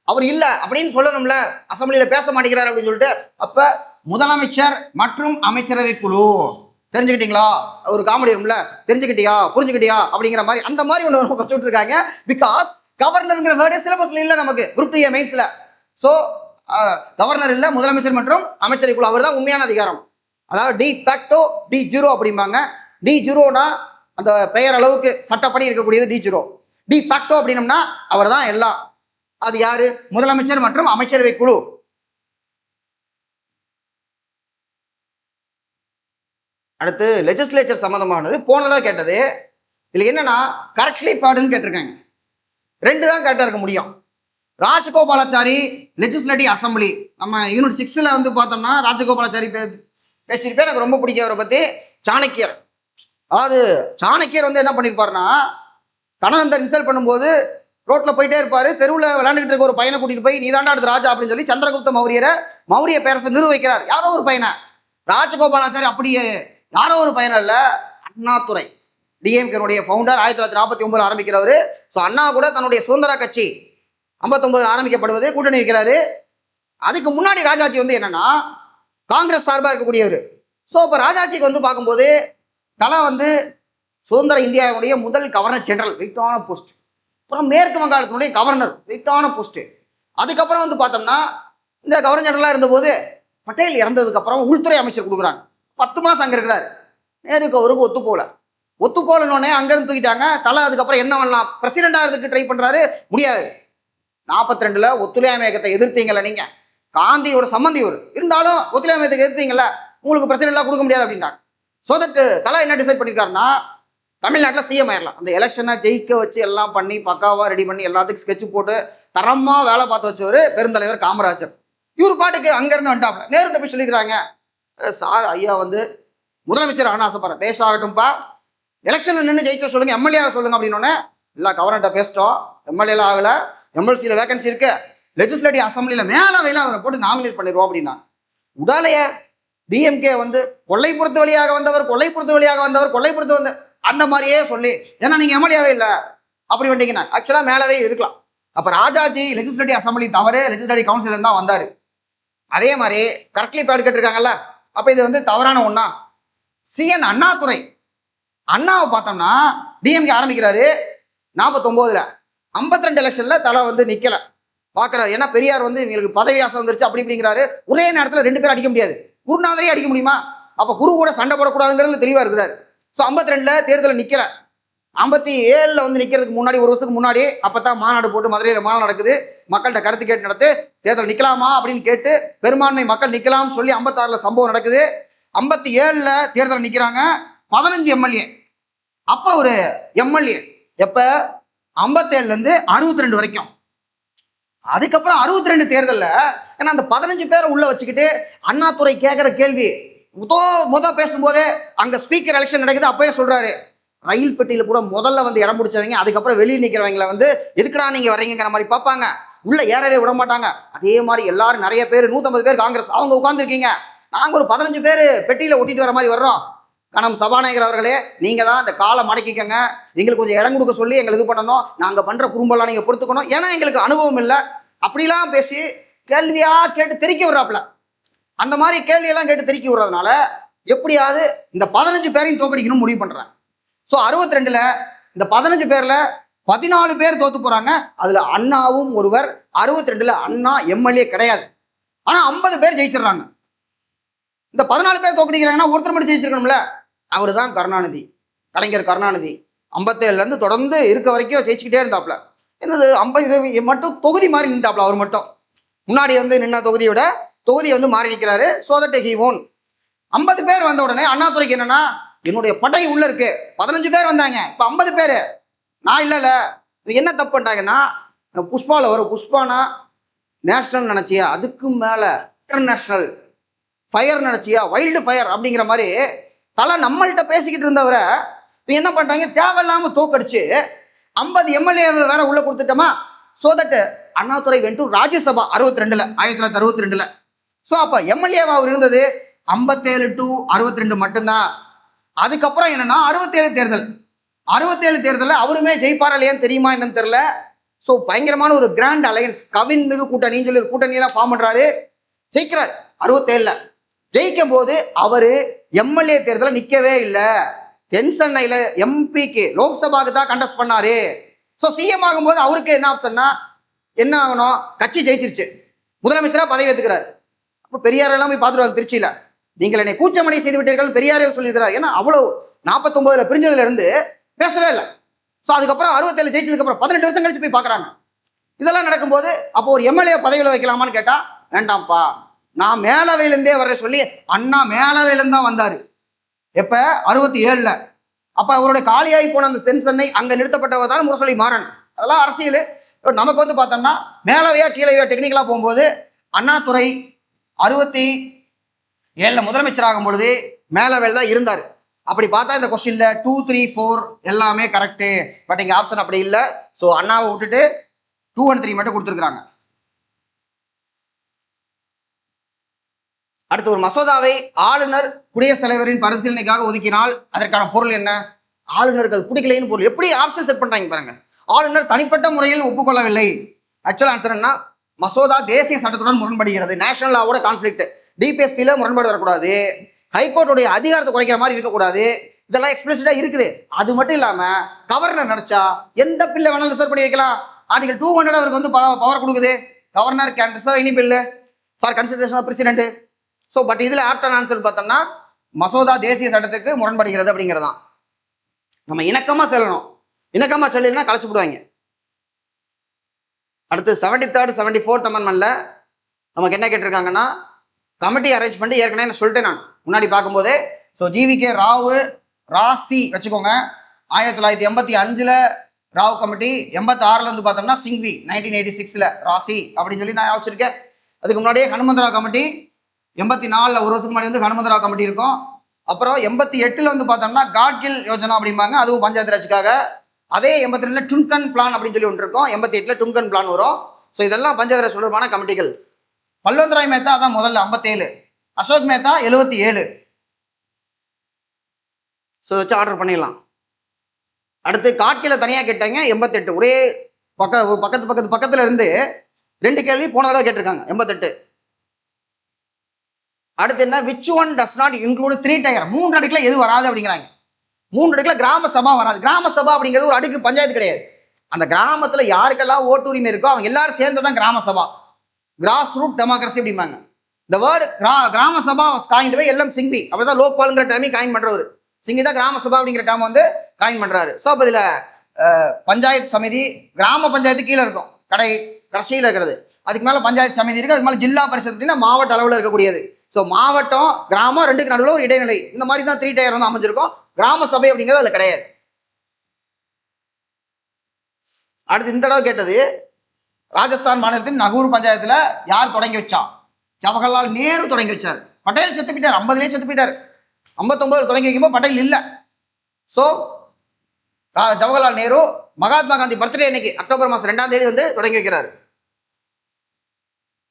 அவர் இல்லை அப்படின்னு சொல்லணும்ல, அசம்பிளியில பேச மாட்டேங்கிறார் அப்படின்னு சொல்லிட்டு. அப்ப முதலமைச்சர் மற்றும் அமைச்சரவை குழு. தெரிஞ்சுக்கிட்டீங்களா? ஒரு காமெடி வரும்ல, தெரிஞ்சுக்கிட்டியா புரிஞ்சுக்கிட்டியா அப்படிங்கிற மாதிரி, அந்த மாதிரி ஒன்று கற்றுட்டு இருக்காங்க. பிகாஸ் கவர்னர்ங்கிற வேர்டே சிலபஸ்ல இல்லை நமக்கு, குரூப் 2 மெயின்ஸ்ல. ஸோ கவர்னர் இல்லை, முதலமைச்சர் மற்றும் அமைச்சரை குழு, அவர் தான் உண்மையான அதிகாரம். அதாவது டி ஃபேக்டோ டி ஜீரோ அப்படிம்பாங்க. டி ஜீரோனா அந்த பெயர் அளவுக்கு சட்டப்படி இருக்கக்கூடியது டி ஜீரோ. டி ஃபேக்டோ அப்படின்னம்னா அவர் தான் எல்லாம். அது யாரு? முதலமைச்சர் மற்றும் அமைச்சரவை குழு. அடுத்து லெஜிஸ்லேச்சர் சம்பந்தமானது போனதா கேட்டது. இதுல என்னன்னா கரெக்ட்லி பாடுன்னு கேட்டிருக்காங்க. ரெண்டு தான் கரெக்டா இருக்க முடியும். ராஜகோபாலாச்சாரி லெஜிஸ்லேட்டிவ் அசம்பிளி, நம்ம யூனிட் 6ல வந்து பார்த்தோம்னா ராஜகோபாலாச்சாரி பேசியிருப்பேன். எனக்கு ரொம்ப பிடிக்கும் அவரை பத்தி. சாணக்கியர், அதாவது சாணக்கியர் வந்து என்ன பண்ணியிருப்பாருன்னா, தனநந்தர் இன்சல்ட் பண்ணும்போது ரோட்ல போயிட்டே இருப்பாரு, தெருவில் விளையாண்டுகிட்டு இருக்க ஒரு பையனை கூட்டிட்டு போய் நீ தாண்டா அடுத்த ராஜா அப்படின்னு சொல்லி சந்திரகுப்த மௌரிய பேரரசை நிர்வகிக்கிறார். யாரோ ஒரு பையனை. ராஜகோபாலாச்சாரி அப்படியே யாரோ ஒரு பையன் இல்ல, அண்ணாதுரை, டிஎம்கேனுடைய ஃபவுண்டர், 1949 ஆரம்பிக்கிறவர். ஸோ அண்ணா கூட தன்னுடைய சுதந்திர கட்சி 59 ஆரம்பிக்கப்படுவது கூட்டணி வைக்கிறாரு. அதுக்கு முன்னாடி ராஜாஜி வந்து என்னன்னா காங்கிரஸ் சார்பாக இருக்கக்கூடியவர். ஸோ இப்போ ராஜாஜிக்கு வந்து பார்க்கும்போது தலா வந்து சுதந்திர இந்தியாவுடைய முதல் கவர்னர் ஜெனரல், வெயிட்டான போஸ்ட். அப்புறம் மேற்கு வங்காளத்தினுடைய கவர்னர், வெயிட்டான போஸ்ட். அதுக்கப்புறம் வந்து பார்த்தோம்னா இந்த கவர்னர் ஜெனரலாக இருந்தபோது பட்டேல் இறந்ததுக்கு அப்புறம் உள்துறை அமைச்சர் கொடுக்குறாங்க. 10 மாதம் அங்கே இருக்கிறாரு. நேருக்கு அவருக்கு ஒத்து போலன்னொடனே அங்கேருந்து தூக்கிட்டாங்க. தலை அதுக்கப்புறம் என்ன பண்ணலாம், பிரசிடென்ட் ஆகிறதுக்கு ட்ரை பண்ணுறாரு, முடியாது. 42ல் ஒத்துழையாமை இயக்கத்தை எதிர்த்தீங்கல்ல நீங்க, காந்தியோட சம்பந்தி ஒரு இருந்தாலும் ஒத்துழையாமை இயக்கத்தை எதிர்த்தீங்கல்ல, உங்களுக்கு பிரசிடென்ட்லாம் கொடுக்க முடியாது அப்படின்ட்டாங்க. ஸோ தட் தலா என்ன டிசைட் பண்ணியிருக்காருன்னா தமிழ்நாட்டில் சிஎம் ஆயிடலாம். அந்த எலெக்ஷனை ஜெயிக்க வச்சு எல்லாம் பண்ணி பக்காவாக ரெடி பண்ணி எல்லாத்துக்கும் ஸ்கெட்ச் போட்டு தரமாக வேலை பார்த்து வச்சவர் பெருந்தலைவர் காமராஜர். இவர் பாட்டுக்கு அங்கேருந்து வந்துட்டாப்ல. நேருட்ட போய் சொல்லிக்கிறாங்க, சார் ஐயா வந்து முதலமைச்சர் ஆன ஆசைப்படுறேன், பேசாகட்டும்பா, எலெக்ஷனில் நின்று ஜெயிச்ச சொல்லுங்க, எம்எல்ஏ சொல்லுங்க அப்படின்னோடனே இல்லை கவர்னர்கிட்ட பேசிட்டோம், எம்எல்ஏல ஆகலை, எம்எல்சியில் வேகன்சி இருக்கு, லெஜிஸ்லேட்டிவ் அசம்பிளியில் மேலே அவரை போட்டு நாமினேட் பண்ணிடுவோம் அப்படின்னா உடாலையே டிஎம்கே வந்து கொல்லைப்புறத்து வழியாக வந்தவர் அந்த மாதிரியே சொல்லி, ஏன்னா நீங்க எம்எல்ஏவே இல்லை அப்படி வந்தீங்கன்னா ஆக்சுவலா மேலவே இருக்கலாம். அப்ப ராஜாஜி லெஜிஸ்லேட்டிவ் அசம்பிளி தவறு, லெஜிஸ்லேட்டிவ் கவுன்சில் தான் வந்தாரு. அதே மாதிரி கரெக்ட்லி பேட் கேட்டிருக்காங்கல்ல, அப்ப இது வந்து தவறான ஒண்ணா? சிஎன் அண்ணாதுரை, அண்ணாவை பார்த்தோம்னா டிஎம்கே ஆரம்பிக்கிறாரு 49ல், 52 எலெக்ஷன்ல தலை வந்து நிக்கல பாக்குறாரு. ஏன்னா பெரியார் வந்து எங்களுக்கு பதவி ஆசை வந்துருச்சு அப்படி இப்படிங்கிறாரு. ஒரே நேரத்தில் 2 பேர் அடிக்க முடியாது, குருநாதரே அடிக்க முடியுமா? அப்ப குரு கூட சண்டை போடக்கூடாதுங்கிறது தெளிவா இருக்கிறாரு. ஸோ 52ல் தேர்தலில் நிக்கல, 57ல் வந்து நிக்கிறதுக்கு முன்னாடி, ஒரு வருஷத்துக்கு முன்னாடி அப்பதான் மாநாடு போட்டு மதுரையில் மாநாடு நடக்குது, மக்கள்கிட்ட கருத்து கேட்டு நடத்து, தேர்தல் நிக்கலாமா அப்படின்னு கேட்டு பெரும்பான்மை மக்கள் நிக்கலாம்னு சொல்லி 56ல் சம்பவம் நடக்குது. 57ல் தேர்தல் நிக்கிறாங்க 15 எம்எல்ஏ. அப்ப ஒரு எம்எல்ஏ எப்ப 57ல இருந்து 62 வரைக்கும். அதுக்கப்புறம் 62 தேர்தலில், ஏன்னா அந்த 15 பேரை உள்ள வச்சுக்கிட்டு அண்ணாதுரை கேட்கிற கேள்வி முத பேசும்போதே அங்க ஸ்பீக்கர் எலெக்ஷன் நடக்குது, அப்பவே சொல்றாரு ரயில் பெட்டியில கூட முதல்ல வந்து இடம் பிடிச்சவங்க அதுக்கப்புறம் வெளியே நிக்கிறவங்களை வந்து எதுக்குடா நீங்க வர்றீங்கிற மாதிரி பார்ப்பாங்க, உள்ள ஏறவே விட மாட்டாங்க. அதே மாதிரி எல்லாரும் நிறைய பேர் 150 பேர் காங்கிரஸ் அவங்க உட்கார்ந்துருக்கீங்க, நாங்க ஒரு 15 பேர் பெட்டியில ஒட்டிட்டு வர மாதிரி வர்றோம், கணம் சபாநாயகர் அவர்களே நீங்க தான் இந்த காலை மடக்கிக்கங்க, எங்களுக்கு கொஞ்சம் இடம் கொடுக்க சொல்லி எங்களை இது பண்ணணும், நாங்க பண்ற குறும்பெல்லாம் நீங்க பொறுத்துக்கணும், ஏன்னா எங்களுக்கு அனுபவம் இல்லை அப்படிலாம் பேசி கேள்வியா கேட்டு தெறிக்க விடுறாப்புல. அந்த மாதிரி கேள்வியெல்லாம் கேட்டு தெறிக்க விடுறதுனால எப்படியாவது இந்த 15 பேரையும் தோக்கடிக்கணும் முடிவு பண்றாங்க. ஸோ 62ல் இந்த 15 பேர்ல 14 பேர் தோத்து போறாங்க. அதுல அண்ணாவும் ஒருவர். 62ல் அண்ணா எம்எல்ஏ கிடையாது, ஆனா 50 பேர் ஜெயிச்சிடறாங்க. இந்த 14 பேர் தோக்கடிக்கிறாங்கன்னா ஒருத்தர் மட்டும் ஜெயிச்சிருக்கணும்ல, அவரு தான் கருணாநிதி, கலைஞர் கருணாநிதி. 57ல இருந்து தொடர்ந்து இருக்க வரைக்கும் ஜெயிச்சுக்கிட்டே இருந்தாப்ல. என்னது 50 மட்டும் தொகுதி மாறி நின்றாப்ல. அவர் மட்டும் முன்னாடி வந்து நின்ன தொகுதியை வந்து மாறி நிற்கிறாரு. So that he own. 50 பேர் வந்த உடனே அண்ணாதுரைக்கு என்னன்னா, என்னுடைய படை உள்ள இருக்கு, 15 பேர் வந்தாங்க, இப்போ 50 பேர் நான் இல்லைல்ல, இது என்ன தப்பு பண்ணிட்டாங்கன்னா, புஷ்பாவில் வரும், புஷ்பானா நேஷனல் நினைச்சியா, அதுக்கு மேல இன்டர்நேஷனல் ஃபயர் நினைச்சியா, வைல்டு ஃபயர் அப்படிங்கிற மாதிரி தலை நம்மள்கிட்ட பேசிக்கிட்டு இருந்தவரை இப்போ என்ன பண்ணிட்டாங்க, தேவையில்லாம தோக்கடிச்சு 50 எம்எல்ஏ வேற உள்ள கொடுத்துட்டோமா. ஸோ தட் அண்ணாதுரை வென்று ராஜ்யசபா 62ல் 1962ல். ஸோ அப்போ எம்எல்ஏவா அவர் இருந்தது 57 to 62 மட்டும்தான். அதுக்கப்புறம் என்னன்னா 67 தேர்தலில் அவருமே ஜெயிப்பாரா இல்லையான்னு தெரியுமா என்னன்னு தெரியல. ஸோ பயங்கரமான ஒரு கிராண்ட் அலையன்ஸ், கவின் மிகு கூட்டணின்னு சொல்லி கூட்டணியெல்லாம் ஃபார்ம் பண்றாரு, ஜெயிக்கிறார். 67ல் ஜெயிக்கும் போது அவரு எம்எல்ஏ தேர்தலில் நிற்கவே இல்லை, தென் சென்னையில் எம்பிக்கு லோக்சபாவுக்கு தான் கண்டஸ்ட் பண்ணாரு. ஸோ சிஎம் ஆகும்போது அவருக்கு என்ன ஆப்ஷன்னா, என்ன ஆகணும், கட்சி ஜெயிச்சிருச்சு, முதலமைச்சராக பதவி ஏற்றுக்கிறார். அப்போ பெரியார் எல்லாம் போய் பார்த்துருவாங்க திருச்சியில், நீங்கள் என்னை கூச்சமணி செய்து விட்டீர்கள் பெரியாரே சொல்லியிருக்கிறார். ஏன்னா அவ்வளவு 49ல் பிரிஞ்சதுல இருந்து பேசவே இல்லை. ஸோ அதுக்கப்புறம் 67 ஜெயிச்சதுக்கு அப்புறம் 18 வருஷம் கழிச்சு போய் பார்க்குறாங்க, இதெல்லாம் நடக்கும்போது அப்போ ஒரு எம்எல்ஏ பதவியில் வைக்கலாமான்னு கேட்டா வேண்டாம்ப்பா, நான் மேலவையிலேருந்தே வர சொல்லி அண்ணா மேலவையிலேருந்து தான் வந்தாரு. எப்ப 67ல. அப்ப அவருடைய காலியாகி போன அந்த தென் சென்னை அங்க நிறுத்தப்பட்டவர் தான் முரசொலி மாறன். அதெல்லாம் அரசியல். நமக்கு வந்து பார்த்தோம்னா மேலவையா கீழவையா டெக்னிக்கலா போகும்போது அண்ணாதுரை 67ல முதலமைச்சர் ஆகும் பொழுது மேலவையில் தான் இருந்தார். அப்படி பார்த்தா இந்த கொஸ்டின்ல 2, 3, 4 எல்லாமே கரெக்டு. பட் இங்க ஆப்ஷன் அப்படி இல்லை. ஸோ அண்ணாவை விட்டுட்டு 2 and 3 மட்டும் கொடுத்துருக்காங்க. அடுத்து ஒரு மசோதாவை ஆளுநர் குடியரசுத் தலைவரின் பரிசீலனைக்காக ஒதுக்கினால் அதற்கான பொருள் என்ன? ஆளுநருக்கு அது பிடிக்கலைன்னு பொருள். எப்படி ஆப்ஷன் செட் பண்றாங்க பாருங்க. ஆளுநர் தனிப்பட்ட முறையில் ஒப்புக்கொள்ளவில்லை. ஆக்சுவல் ஆன்சர் என்ன? மசோதா தேசிய சட்டத்துடன் முரண்படுகிறது, நேஷனல் லாவோட கான்ஃபிளிக்ட், டிபிஎஸ்பியில் முரண்பாடு வரக்கூடாது, ஹைகோர்ட்டுடைய அதிகாரத்தை குறைக்கிற மாதிரி இருக்கக்கூடாது. இதெல்லாம் எக்ஸ்பிளிசிட்டா இருக்குது. அது மட்டும் இல்லாம கவர்னர் நினைச்சா எந்த பில்லை வேணாலும் ரிசர்வ் பண்ணி வைக்கலாம். ஆர்டிகல் 200 அவருக்கு வந்து பவர் கொடுக்குது. Governor can reserve any bill for consideration of president. So but இதில் ஆப்டான ஆன்சர் பார்த்தோம்னா மசோதா தேசிய சட்டத்துக்கு முரண்படுகிறது அப்படிங்கிறதான். நம்ம இணக்கமாக செல்லணும். இணக்கமாக செல்லலைன்னா கலைச்சு விடுவாங்க. அடுத்து 73rd 74th அமெண்ட்மெண்ட்ல நமக்கு என்ன கேட்டிருக்காங்கன்னா கமிட்டி அரேஞ்ச்மெண்ட் ஏற்கனவே நான் சொல்லிட்டேன் நான் முன்னாடி பார்க்கும்போதே. ஸோ ஜிவிகே ராவு ராசி வச்சுக்கோங்க. 1985ல் ராவ் கமிட்டி, 86ல் வந்து பார்த்தோம்னா சிங்வி 1986ல் ராசி அப்படின்னு சொல்லி நான் வச்சிருக்கேன். அதுக்கு முன்னாடியே ஹனுமந்தராவ் கமிட்டி 84ல் ஒரு வருஷத்துக்கு முன்னாடி வந்து ஹனுமந்தராவ் கமிட்டி இருக்கும். அப்புறம் 88ல் வந்து பார்த்தோம்னா காட்கில் யோஜனா அப்படிம்பாங்க, அதுவும் பஞ்சாயத்து ராஜுக்காக. அதே 82ல டுன்கன் பிளான் அப்படின்னு சொல்லி ஒன்று இருக்கும். 88ல் டுன்கன் பிளான் வரும். ஸோ இதெல்லாம் பஞ்சாயத்து ராஜ் தொடர்பான கமிட்டிகள். பல்வந்த்ராய் மேத்தா அதான் முதல்ல 57, அசோக் மேத்தா 77. ஸோ வச்சு ஆர்டர் பண்ணிடலாம். அடுத்து காட்கில தனியாக கேட்டாங்க 88. ஒரே பக்கத்துல இருந்து 2 கேள்வி போன தடவை கேட்டிருக்காங்க 88. அடுத்து என்ன? Which one does not include 3 tier? 3 அடுக்குல எது வராது அப்படிங்கிறாங்க. 3 அடுக்குல கிராம சபா வராது. கிராம சபா அப்படிங்கிறது ஒரு அடுக்கு பஞ்சாயத்து கிடையாது. அந்த கிராமத்துல யாருக்கெல்லாம் ஓட்டு உரிமை இருக்கோ அவங்க எல்லாரும் சேர்ந்ததான் கிராம சபா, கிராஸ் ரூட் டெமோக்ரஸி அப்படிம்பாங்க. இந்த வேர்டு கிராம சபா காயின் பை எல்எம் சிங்வி. அப்படிதான் லோக்பால்ங்கிற டேர்மை காயின் பண்றவர் சிங்கி தான் கிராம சபா அப்படிங்கிற டேர்ம் வந்து காயின் பண்றாரு. ஸோ அப்போ இதுல பஞ்சாயத்து சமிதி, கிராம பஞ்சாயத்து கீழே இருக்கும், கடைசியில் இருக்கிறது. அதுக்கு மேல பஞ்சாயத்து சமிதி இருக்கு. அதுக்கு மேல ஜில்லா பரிஷத் மாவட்ட அளவில் இருக்கக்கூடியது. ஸோ மாவட்டம் கிராமம் 2க்கு நடுவில் ஒரு இடைநிலை. இந்த மாதிரி தான் 3 டயர் வந்து அமைஞ்சிருக்கும். கிராம சபை அப்படிங்கிறது அதுல கிடையாது. அடுத்து இந்த தடவை கேட்டது ராஜஸ்தான் மாநிலத்தின் நகூர் பஞ்சாயத்துல யார் தொடங்கி வச்சா? ஜவஹர்லால் நேரு தொடங்கி வச்சார். பட்டேல் செத்து போயிட்டார், 50லேயே செத்து போயிட்டார். 59 தொடங்கி வைக்கும்போது பட்டேல் இல்லை. ஸோ ஜவஹர்லால் நேரு மகாத்மா காந்தி பர்த்டே அன்னைக்கு அக்டோபர் மாதம் 2ஆம் தேதி வந்து தொடங்கி வைக்கிறார்.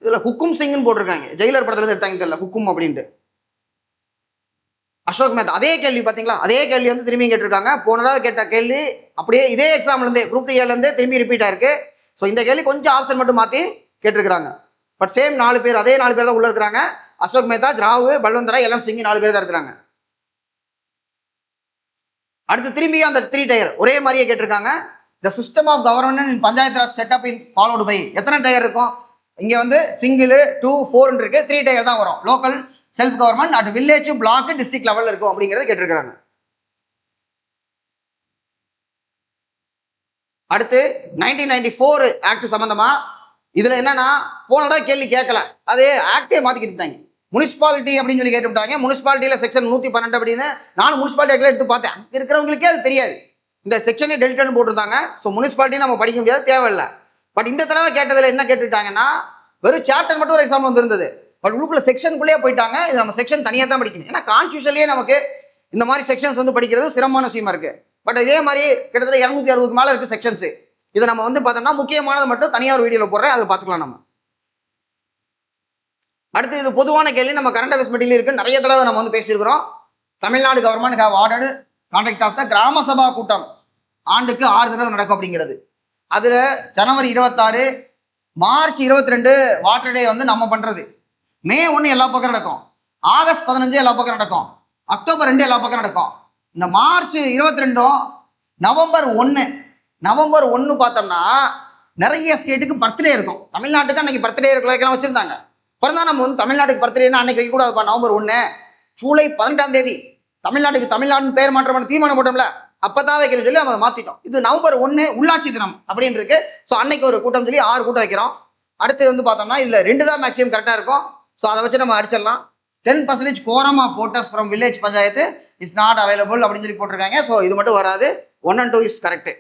இதுல ஹுக்கும் சிங்னு போட்டிருக்காங்க, ஜெயிலர் படத்துல இருந்து எடுத்தாங்க தெரியல ஹுக்கும் அப்படின்ட்டு. அசோக் மேத்தா அதே கேள்வி பார்த்தீங்களா? அதே கேள்வி வந்து திரும்பி கேட்டிருக்காங்க. போனதாக கேட்ட கேள்வி அப்படியே இதே எக்ஸாம்ல இருந்தே குரூப் 2 இருந்தே திரும்பி ரிப்பீட் ஆயிருக்கு. ஸோ இந்த கேள்வி கொஞ்சம் ஆப்ஷன் மட்டும் மாற்றி கேட்டிருக்கிறாங்க. பட் சேம் 4 பேர், அதே 4 பேர் தான் உள்ள இருக்கிறாங்க. அசோக் மேத்தா, ராவ், பல்வந்தராய், எல்எம் சிங் 4 பேர் தான் இருக்கிறாங்க. அடுத்து திரும்பி அந்த 3 டயர் ஒரே மாதிரியே கேட்டிருக்காங்க. The system of governance in panchayat raj setup in followed by. எத்தனை டயர் இருக்கும்? இங்க வந்து சிங்கிள் 2, 4 இருக்கு. 3 டயர் தான் வரும். Local self government at village, block, district லெவல்ல இருக்கும் அப்படிங்கறத கேட்டிருக்காங்க. அடுத்து 1994 ஆக்ட் சம்பந்தமா இதுல என்னன்னா போனடா கேள்வி கேட்கல, அதே ஆக்டே மாத்திக்கிட்டாங்க. முனிசிபாலிட்டி அப்படின்னு சொல்லி கேட்டுவிட்டாங்க. முனிசிபாலிட்டியில செக்ஷன் 112 அப்படின்னு நானும் முனிசிபாலிட்டி எடுத்து பார்த்தேன். அங்க இருக்கிறவங்களுக்கே அது தெரியாது. இந்த செக்ஷனே டெல்டான்னு போட்டிருந்தாங்க. ஸோ முனிசிபாலிட்டி நம்ம படிக்க முடியாது, தேவையில்லை. பட் இந்த தடவை கேட்டதுல என்ன கேட்டுட்டாங்கன்னா வெறும் சாப்டர் மட்டும் ஒரு எக்ஸாம் வந்துருந்தது. பட் குரூப்ல செக்ஷனுக்குள்ளேயே போயிட்டாங்க. இது நம்ம செக்ஷன் தனியாக தான் படிக்கணும். ஏன்னா கான்ஸ்டியூஷன்லேயே நமக்கு இந்த மாதிரி செக்ஷன்ஸ் வந்து படிக்கிறது சிரமமான விஷயமா இருக்கு. பட் இதே மாதிரி கிட்டத்தட்ட 260க்கு மேல இருக்கு செக்ஷன்ஸ். இதை நம்ம வந்து பார்த்தோம்னா முக்கியமானது மட்டும் தனியார் வீடியோவில் போடுறேன், அதை பார்த்துக்கலாம் நம்ம. அடுத்து இது பொதுவான கேள்வி, நம்ம கரண்ட் அஃபேர்ஸ் மெட்டீரியல் இருக்கு, நிறைய தடவை நம்ம வந்து பேசியிருக்கிறோம். Tamil Nadu government have ordered contract of the grama sabha கூட்டம் ஆண்டுக்கு 6 தடவை நடக்கும் அப்படிங்கிறது. அதுல ஜனவரி 26, மார்ச் 22 வாட்டர் டே வந்து நம்ம பண்றது. மே 1 எல்லா பக்கம் நடக்கும். ஆகஸ்ட் 15 எல்லா பக்கம் நடக்கும். அக்டோபர் 2 எல்லா பக்கம் நடக்கும். இந்த மார்ச் 22 நவம்பர் 1 பார்த்தோம்னா நிறைய ஸ்டேட்டுக்கு பர்த்டே இருக்கும். தமிழ்நாட்டுக்கு அன்னைக்கு பர்த்டே இருக்கலாம் வச்சிருந்தாங்க. பிறந்தா நம்ம வந்து தமிழ்நாட்டுக்கு பர்த்டேன்னா அன்னைக்கு வைக்க கூடாதுப்பா. நவம்பர் 1. ஜூலை 18ஆம் தேதி தமிழ்நாட்டுக்கு தமிழ்நாடுன்னு பேர் மாற்றம் தீர்மானம் போட்டோம்ல, அப்பதான் வைக்கணும்னு சொல்லி நம்ம மாத்திட்டோம். இது நவம்பர் 1 உள்ளாட்சி தினம் அப்படின்னு இருக்கு. ஸோ அன்னைக்கு ஒரு கூட்டம் சொல்லி 6 கூட்டம் வைக்கிறோம். அடுத்து வந்து பார்த்தோம்னா இதுல 2 தான் மேக்ஸிமம் கரெக்டா இருக்கும். ஸோ அதை வச்சு நம்ம அடிச்சிடலாம். 10% quorum of voters from village panchayat is not available அப்படின்னு சொல்லி போட்டிருக்காங்க. ஸோ இது மட்டும் வராது. 1 and 2 இஸ் கரெக்ட்.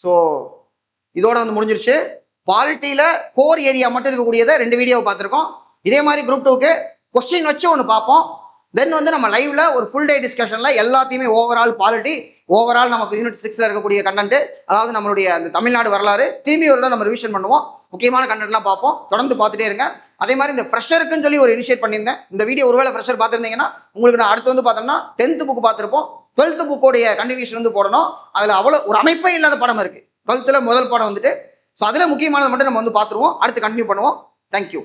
ஸோ இதோட வந்து முடிஞ்சிருச்சு. பாலிட்டியில கோர் ஏரியா மட்டும் இருக்கக்கூடியதை 2 வீடியோவை பார்த்துருக்கோம். இதே மாதிரி குரூப் 2க்கு கொஸ்டின் வச்சு ஒன்று பார்ப்போம். தென் வந்து நம்ம லைவ்ல ஒரு ஃபுல் டே டிஸ்கஷன்ல எல்லாத்தையுமே ஓவரால் பாலிட்டி, ஓவரால் நமக்கு யூனிட் 6ல இருக்கக்கூடிய கண்டென்ட், அதாவது நம்மளுடைய அந்த தமிழ்நாடு வரலாறு திரும்பி ஒரு நம்ம ரிவிஷன் பண்ணுவோம். முக்கியமான கண்டென்ட்லாம் பார்ப்போம். தொடர்ந்து பார்த்துட்டே இருங்க. அதே மாதிரி இந்த ஃப்ரெஷருக்குன்னு சொல்லி ஒரு இனிஷியேட் பண்ணியிருந்தேன். இந்த வீடியோ ஒருவேளை ஃப்ரெஷர் பார்த்துருந்தீங்கன்னா உங்களுக்கு நான் அடுத்து வந்து பார்த்தோம்னா 10th புக் பார்த்துருப்போம். 12th புக்கோடைய கண்டினியூஷன் வந்து போடணும். அதில் அவ்வளோ ஒரு அமைப்பே இல்லாத படம் இருக்கு. 12th முதல் படம் வந்துட்டு. ஸோ அதில் முக்கியமானது மட்டும் நம்ம வந்து பார்த்துருவோம். அடுத்து கண்டினியூ பண்ணுவோம். தேங்க்யூ.